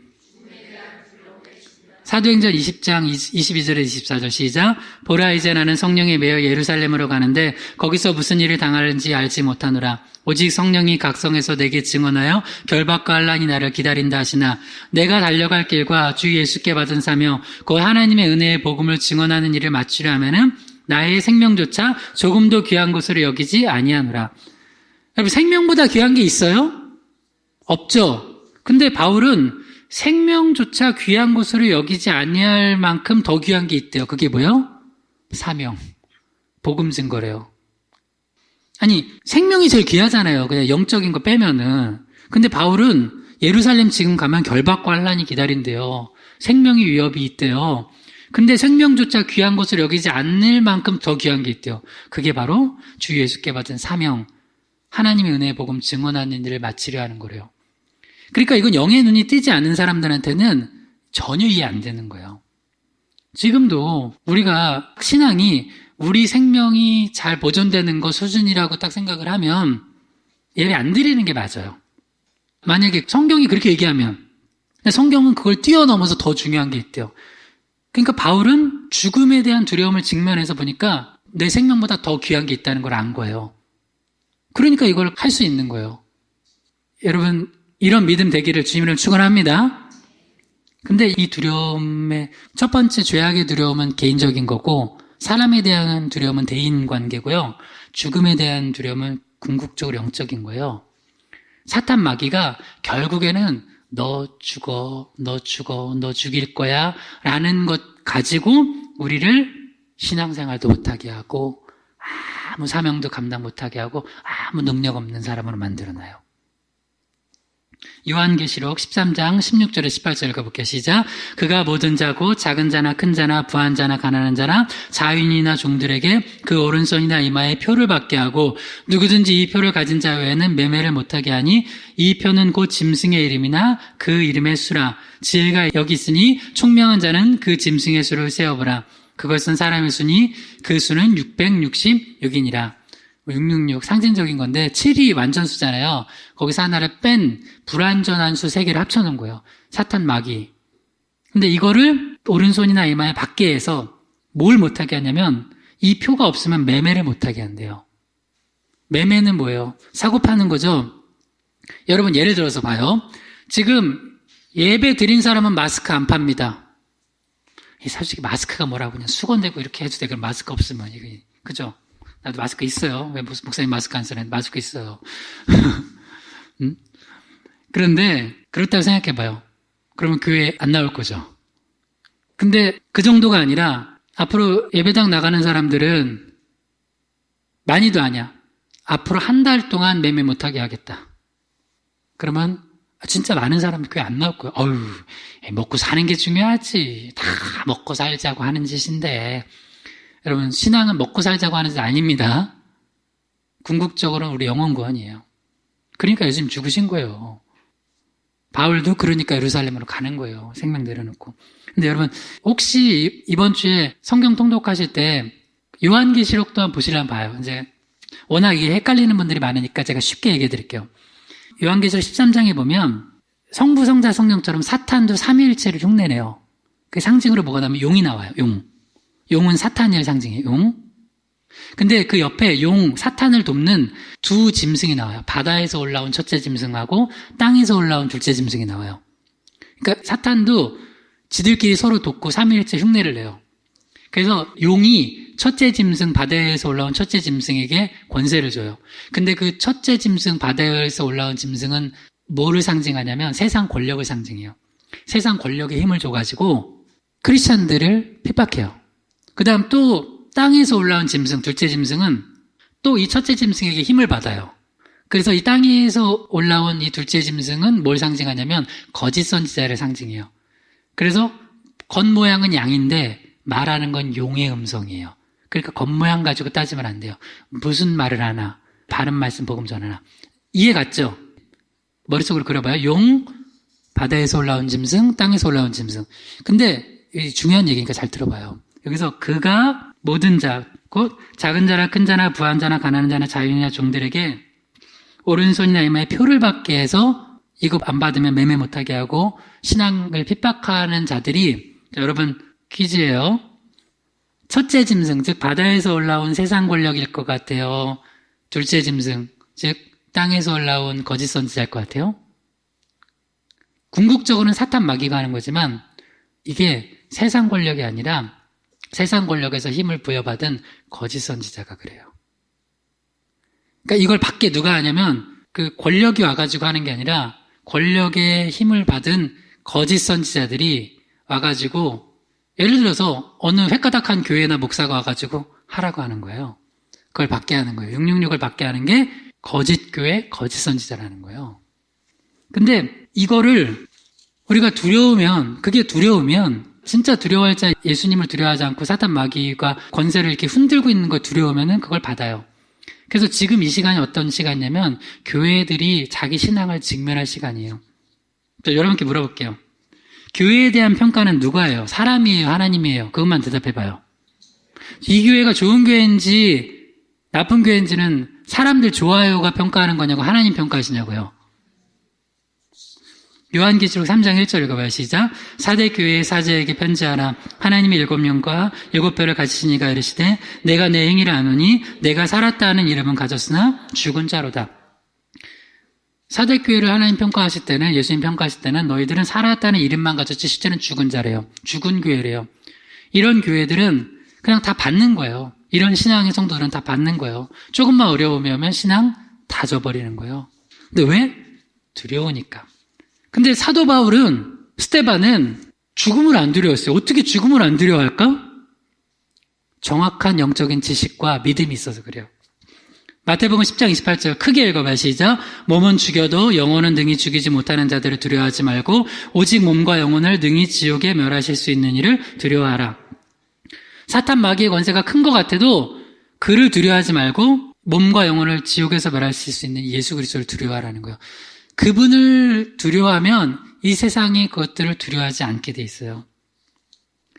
사도행전 20장 22절에 24절 시작. 보라, 이제 나는 성령에 매여 예루살렘으로 가는데 거기서 무슨 일을 당하는지 알지 못하노라. 오직 성령이 각성해서 내게 증언하여 결박과 환난이 나를 기다린다 하시나 내가 달려갈 길과 주 예수께 받은 사명 곧 하나님의 은혜의 복음을 증언하는 일을 마치려 하면은 나의 생명조차 조금도 귀한 것으로 여기지 아니하노라. 여러분, 생명보다 귀한 게 있어요? 없죠. 근데 바울은 생명조차 귀한 것으로 여기지 아니할 만큼 더 귀한 게 있대요. 그게 뭐예요? 사명. 복음 증거래요. 아니, 생명이 제일 귀하잖아요. 그냥 영적인 거 빼면은. 근데 바울은 예루살렘 지금 가면 결박과 환난이 기다린대요. 생명의 위협이 있대요. 근데 생명조차 귀한 것으로 여기지 않을 만큼 더 귀한 게 있대요. 그게 바로 주 예수께 받은 사명, 하나님의 은혜의 복음 증언하는 일을 마치려 하는 거래요. 그러니까 이건 영의 눈이 뜨지 않는 사람들한테는 전혀 이해 안 되는 거예요. 지금도 우리가 신앙이 우리 생명이 잘 보존되는 거 수준이라고 딱 생각을 하면 예배 안 드리는 게 맞아요. 만약에 성경이 그렇게 얘기하면, 성경은 그걸 뛰어넘어서 더 중요한 게 있대요. 그러니까 바울은 죽음에 대한 두려움을 직면해서 보니까 내 생명보다 더 귀한 게 있다는 걸 안 거예요. 그러니까 이걸 할 수 있는 거예요. 여러분, 이런 믿음 되기를 주님을 축원합니다. 근데 이 두려움의 첫 번째 죄악의 두려움은 개인적인 거고, 사람에 대한 두려움은 대인 관계고요. 죽음에 대한 두려움은 궁극적으로 영적인 거예요. 사탄 마귀가 결국에는 너 죽어, 너 죽일 거야 라는 것 가지고 우리를 신앙생활도 못하게 하고 아무 사명도 감당 못하게 하고 아무 능력 없는 사람으로 만들어놔요. 요한계시록 13장 16절에 18절 읽어볼게요. 시작. 그가 모든 자고 작은 자나 큰 자나 부한 자나 가난한 자나 자유인이나 종들에게 그 오른손이나 이마에 표를 받게 하고 누구든지 이 표를 가진 자 외에는 매매를 못하게 하니 이 표는 곧 짐승의 이름이나 그 이름의 수라. 지혜가 여기 있으니 총명한 자는 그 짐승의 수를 세어보라. 그것은 사람의 수니 그 수는 666이니라. 666 상징적인 건데 7이 완전수잖아요. 거기서 하나를 뺀 불완전한 수 3개를 합쳐놓은 거예요. 사탄 마귀. 근데 이거를 오른손이나 이마에 받게 해서 뭘 못하게 하냐면 이 표가 없으면 매매를 못하게 한대요. 매매는 뭐예요? 사고 파는 거죠. 여러분 예를 들어서 봐요. 지금 예배 드린 사람은 마스크 안 팝니다. 솔직히 마스크가 뭐라고 그냥 수건대고 이렇게 해도 돼. 그럼 마스크 없으면 이게 그죠? 나도 마스크 있어요. 왜 목사님 마스크 안 쓰는? 마스크 있어요. 그런데 그렇다고 생각해봐요. 그러면 교회 안 나올 거죠. 근데 그 정도가 아니라 앞으로 예배당 나가는 사람들은 많이도 아니야. 앞으로 한 달 동안 매매 못하게 하겠다. 그러면 진짜 많은 사람이 교회 안 나올 거예요. 어휴, 먹고 사는 게 중요하지. 다 먹고 살자고 하는 짓인데. 여러분, 신앙은 먹고 살자고 하는 짓 아닙니다. 궁극적으로는 우리 영혼 구원이에요. 그러니까 예수님 죽으신 거예요. 바울도 그러니까 예루살렘으로 가는 거예요. 생명 내려놓고. 근데 여러분, 혹시 이번 주에 성경 통독하실 때 요한계시록 또한 보시려면 봐요. 이제 워낙 이게 헷갈리는 분들이 많으니까 제가 쉽게 얘기해 드릴게요. 요한계시록 13장에 보면 성부, 성자, 성령처럼 사탄도 삼위일체를 흉내내요. 그 상징으로 뭐가 나오면 용이 나와요. 용. 용은 사탄을 상징해요. 용. 근데 그 옆에 용, 사탄을 돕는 두 짐승이 나와요. 바다에서 올라온 첫째 짐승하고 땅에서 올라온 둘째 짐승이 나와요. 그러니까 사탄도 지들끼리 서로 돕고 삼위일체 흉내를 내요. 그래서 용이 첫째 짐승, 바다에서 올라온 첫째 짐승에게 권세를 줘요. 근데 그 첫째 짐승, 바다에서 올라온 짐승은 뭐를 상징하냐면 세상 권력을 상징해요. 세상 권력에 힘을 줘가지고 크리스찬들을 핍박해요. 그 다음 또 땅에서 올라온 짐승, 둘째 짐승은 또 이 첫째 짐승에게 힘을 받아요. 그래서 이 땅에서 올라온 이 둘째 짐승은 뭘 상징하냐면 거짓 선지자를 상징해요. 그래서 겉모양은 양인데 말하는 건 용의 음성이에요. 그러니까 겉모양 가지고 따지면 안 돼요. 무슨 말을 하나, 바른 말씀 복음 전하나. 이해 갔죠? 머릿속으로 그려봐요. 용, 바다에서 올라온 짐승, 땅에서 올라온 짐승. 근데 중요한 얘기니까 잘 들어봐요. 여기서 그가 모든 자, 곧 작은 자나 큰 자나 부한 자나 가난한 자나 자유인이나 종들에게 오른손이나 이마에 표를 받게 해서 이거 안 받으면 매매 못하게 하고 신앙을 핍박하는 자들이, 여러분 퀴즈예요. 첫째 짐승, 즉 바다에서 올라온 세상 권력일 것 같아요. 둘째 짐승, 즉 땅에서 올라온 거짓 선지자일 것 같아요. 궁극적으로는 사탄 마귀가 하는 거지만 이게 세상 권력이 아니라 세상 권력에서 힘을 부여받은 거짓 선지자가 그래요. 그러니까 이걸 밖에 누가 하냐면 그 권력이 와가지고 하는 게 아니라 권력의 힘을 받은 거짓 선지자들이 와가지고, 예를 들어서 어느 획가닥한 교회나 목사가 와가지고 하라고 하는 거예요. 그걸 받게 하는 거예요. 666을 받게 하는 게 거짓 교회, 거짓 선지자라는 거예요. 근데 이거를 우리가 그게 두려우면, 진짜 두려워할 자, 예수님을 두려워하지 않고 사탄 마귀가 권세를 이렇게 흔들고 있는 걸 두려우면은 그걸 받아요. 그래서 지금 이 시간이 어떤 시간이냐면 교회들이 자기 신앙을 직면할 시간이에요. 여러분께 물어볼게요. 교회에 대한 평가는 누가 해요? 사람이에요? 하나님이에요? 그것만 대답해봐요. 이 교회가 좋은 교회인지 나쁜 교회인지는 사람들 좋아요가 평가하는 거냐고, 하나님 평가하시냐고요. 요한계시록 3장 1절 읽어봐요. 시작. 사대 교회의 사제에게 편지하라. 하나님의 7명과 7별을 가지신 이가 이르시되 내가 내 행위를 아노니 내가 살았다 하는 이름은 가졌으나 죽은 자로다. 사대 교회를 하나님 평가하실 때는, 예수님 평가하실 때는 너희들은 살았다는 이름만 가졌지 실제는 죽은 자래요. 죽은 교회래요. 이런 교회들은 그냥 다 받는 거예요. 이런 신앙의 성도들은 다 받는 거예요. 조금만 어려움이 오면 신앙 다 져버리는 거예요. 근데 왜? 두려우니까. 근데 사도 바울은, 스데반은 죽음을 안 두려웠어요. 어떻게 죽음을 안 두려워할까? 정확한 영적인 지식과 믿음이 있어서 그래요. 마태복음 10장 28절 크게 읽어봐요. 시작. 몸은 죽여도 영혼은 능히 죽이지 못하는 자들을 두려워하지 말고 오직 몸과 영혼을 능히 지옥에 멸하실 수 있는 이를 두려워하라. 사탄 마귀의 권세가 큰 것 같아도 그를 두려워하지 말고 몸과 영혼을 지옥에서 멸하실 수 있는 예수 그리스도를 두려워하라는 거예요. 그분을 두려워하면 이 세상의 것들을 두려워하지 않게 돼 있어요.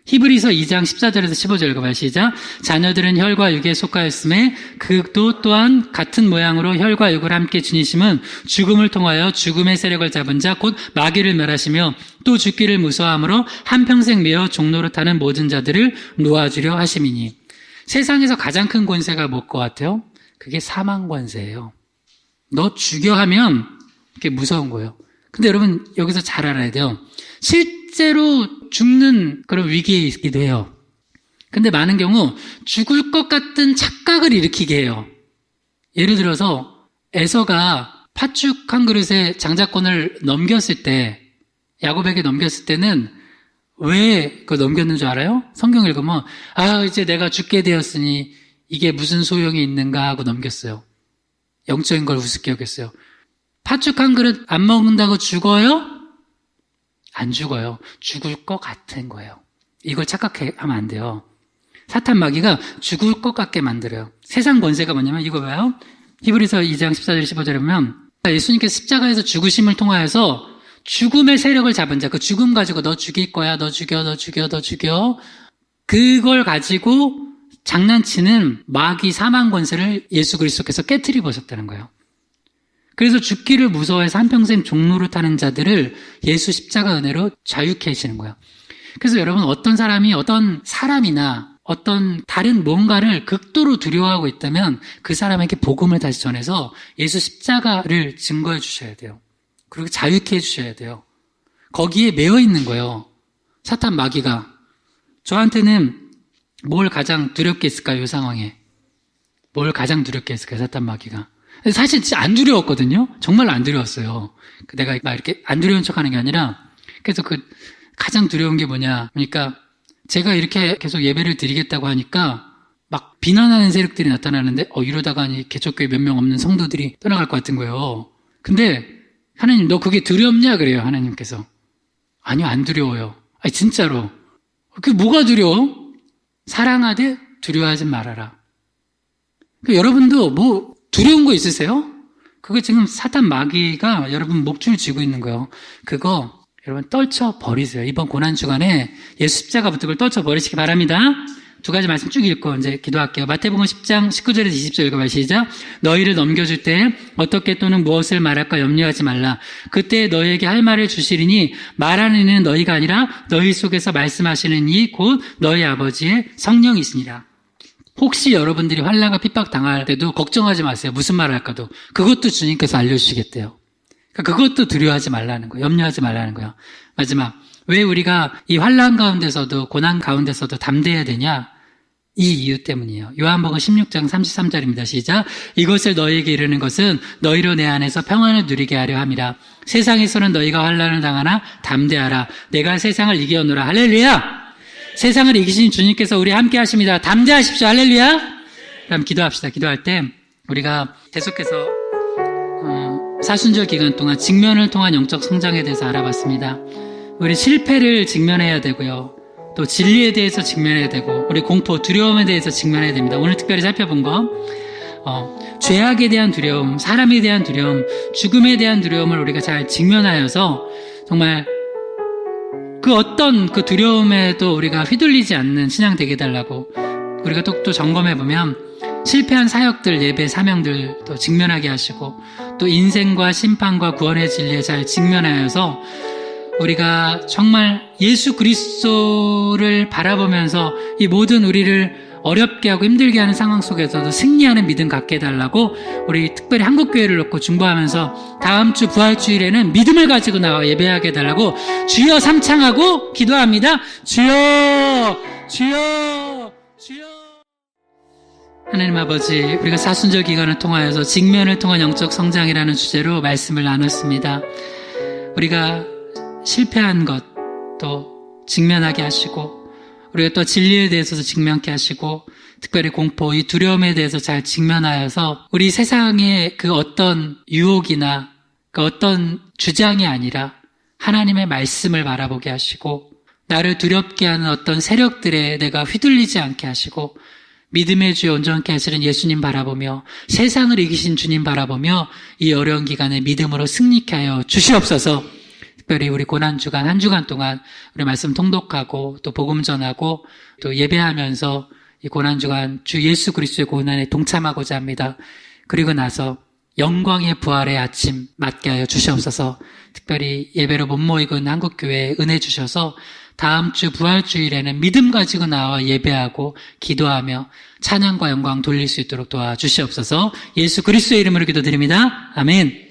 히브리서 2장 14절에서 15절 읽어봐요. 시작. 자녀들은 혈과 육에 속하였음에 그도 또한 같은 모양으로 혈과 육을 함께 지니심은 죽음을 통하여 죽음의 세력을 잡은 자 곧 마귀를 멸하시며 또 죽기를 무서워함으로 한평생 매어 종로를 타는 모든 자들을 놓아주려 하심이니. 세상에서 가장 큰 권세가 뭘 것 같아요? 그게 사망 권세예요. 너 죽여 하면 그게 무서운 거예요. 근데 여러분 여기서 잘 알아야 돼요. 실제로 죽는 그런 위기에 있기도 해요. 근데 많은 경우 죽을 것 같은 착각을 일으키게 해요. 예를 들어서 에서가 팥죽 한 그릇에 장자권을 넘겼을 때, 야곱에게 넘겼을 때는 왜 그거 넘겼는 줄 알아요? 성경 읽으면 이제 내가 죽게 되었으니 이게 무슨 소용이 있는가 하고 넘겼어요. 영적인 걸 우습게 여겼어요. 팥죽 한 그릇 안 먹는다고 죽어요? 안 죽어요. 죽을 것 같은 거예요. 이걸 착각하면 안 돼요. 사탄 마귀가 죽을 것 같게 만들어요. 세상 권세가 뭐냐면 이거 봐요. 히브리서 2장 14절 15절에 보면 예수님께서 십자가에서 죽으심을 통하여서 죽음의 세력을 잡은 자, 그 죽음 가지고 너 죽일 거야, 너 죽여, 너 죽여, 너 죽여. 그걸 가지고 장난치는 마귀 사망 권세를 예수 그리스도께서 깨트려 보셨다는 거예요. 그래서 죽기를 무서워해서 한평생 종로를 타는 자들을 예수 십자가 은혜로 자유케 하시는 거예요. 그래서 여러분, 어떤 사람이 어떤 사람이나 어떤 다른 뭔가를 극도로 두려워하고 있다면 그 사람에게 복음을 다시 전해서 예수 십자가를 증거해 주셔야 돼요. 그리고 자유케 해주셔야 돼요. 거기에 매여 있는 거예요. 사탄 마귀가. 저한테는 뭘 가장 두렵게 했을까요? 이 상황에. 뭘 가장 두렵게 했을까요? 사탄 마귀가. 사실 진짜 안 두려웠거든요. 정말 안 두려웠어요. 내가 막 이렇게 안 두려운 척 하는 게 아니라, 그래서 가장 두려운 게 뭐냐. 그러니까 제가 이렇게 계속 예배를 드리겠다고 하니까 막 비난하는 세력들이 나타나는데, 이러다가 개척교회 몇 명 없는 성도들이 떠나갈 것 같은 거예요. 근데 하나님, 너 그게 두렵냐? 그래요, 하나님께서. 아니요, 안 두려워요. 아니, 진짜로. 그게 뭐가 두려워? 사랑하되 두려워하지 말아라. 여러분도 뭐 두려운 거 있으세요? 그거 지금 사탄 마귀가 여러분 목줄 쥐고 있는 거예요. 그거 여러분 떨쳐 버리세요. 이번 고난 주간에 예수 십자가 붙은 걸 떨쳐 버리시기 바랍니다. 두 가지 말씀 쭉 읽고 이제 기도할게요. 마태복음 10장 19절에서 20절 읽어봐요. 시작. 너희를 넘겨줄 때 어떻게 또는 무엇을 말할까 염려하지 말라. 그때 너희에게 할 말을 주시리니 말하는 이는 너희가 아니라 너희 속에서 말씀하시는 이 곧 너희 아버지의 성령이시니라. 혹시 여러분들이 환난과 핍박 당할 때도 걱정하지 마세요. 무슨 말을 할까도. 그것도 주님께서 알려주시겠대요. 그것도 두려워하지 말라는 거예요. 염려하지 말라는 거예요. 마지막. 왜 우리가 이 환난 가운데서도 고난 가운데서도 담대해야 되냐? 이 이유 때문이에요. 요한복음 16장 33절입니다. 시작. 이것을 너희에게 이르는 것은 너희로 내 안에서 평안을 누리게 하려 함이라. 세상에서는 너희가 환난을 당하나 담대하라. 내가 세상을 이겨노라. 할렐루야. 세상을 이기신 주님께서 우리 함께 하십니다. 담대하십시오. 할렐루야. 그럼 기도합시다. 기도할 때 우리가 계속해서 사순절 기간 동안 직면을 통한 영적 성장에 대해서 알아봤습니다. 우리 실패를 직면해야 되고요. 또 진리에 대해서 직면해야 되고, 우리 공포, 두려움에 대해서 직면해야 됩니다. 오늘 특별히 살펴본 거, 죄악에 대한 두려움, 사람에 대한 두려움, 죽음에 대한 두려움을 우리가 잘 직면하여서 정말 그 어떤 그 두려움에도 우리가 휘둘리지 않는 신앙 되게 해달라고 우리가 또 점검해보면 실패한 사역들, 예배, 사명들 또 직면하게 하시고, 또 인생과 심판과 구원의 진리에 잘 직면하여서 우리가 정말 예수 그리스도를 바라보면서 이 모든 우리를 어렵게 하고 힘들게 하는 상황 속에서도 승리하는 믿음 갖게 해달라고 우리 특별히 한국교회를 놓고 중보하면서 다음 주 부활주일에는 믿음을 가지고 나와 예배하게 해달라고 주여 삼창하고 기도합니다. 주여, 주여, 주여. 하나님 아버지, 우리가 사순절 기간을 통하여서 직면을 통한 영적 성장이라는 주제로 말씀을 나눴습니다. 우리가 실패한 것 또 직면하게 하시고, 우리가 또 진리에 대해서도 직면케 하시고, 특별히 공포, 이 두려움에 대해서 잘 직면하여서 우리 세상의 그 어떤 유혹이나 그 어떤 주장이 아니라 하나님의 말씀을 바라보게 하시고, 나를 두렵게 하는 어떤 세력들에 내가 휘둘리지 않게 하시고, 믿음의 주여 온전케 하시는 예수님 바라보며 세상을 이기신 주님 바라보며 이 어려운 기간에 믿음으로 승리케 하여 주시옵소서. 특별히 우리 고난주간 한 주간 동안 우리 말씀 통독하고 또 복음 전하고 또 예배하면서 이 고난주간 주 예수 그리스도의 고난에 동참하고자 합니다. 그리고 나서 영광의 부활의 아침 맞게 하여 주시옵소서. 특별히 예배로 못 모이고 있는 한국교회에 은혜 주셔서 다음 주 부활주일에는 믿음 가지고 나와 예배하고 기도하며 찬양과 영광 돌릴 수 있도록 도와주시옵소서. 예수 그리스도의 이름으로 기도드립니다. 아멘.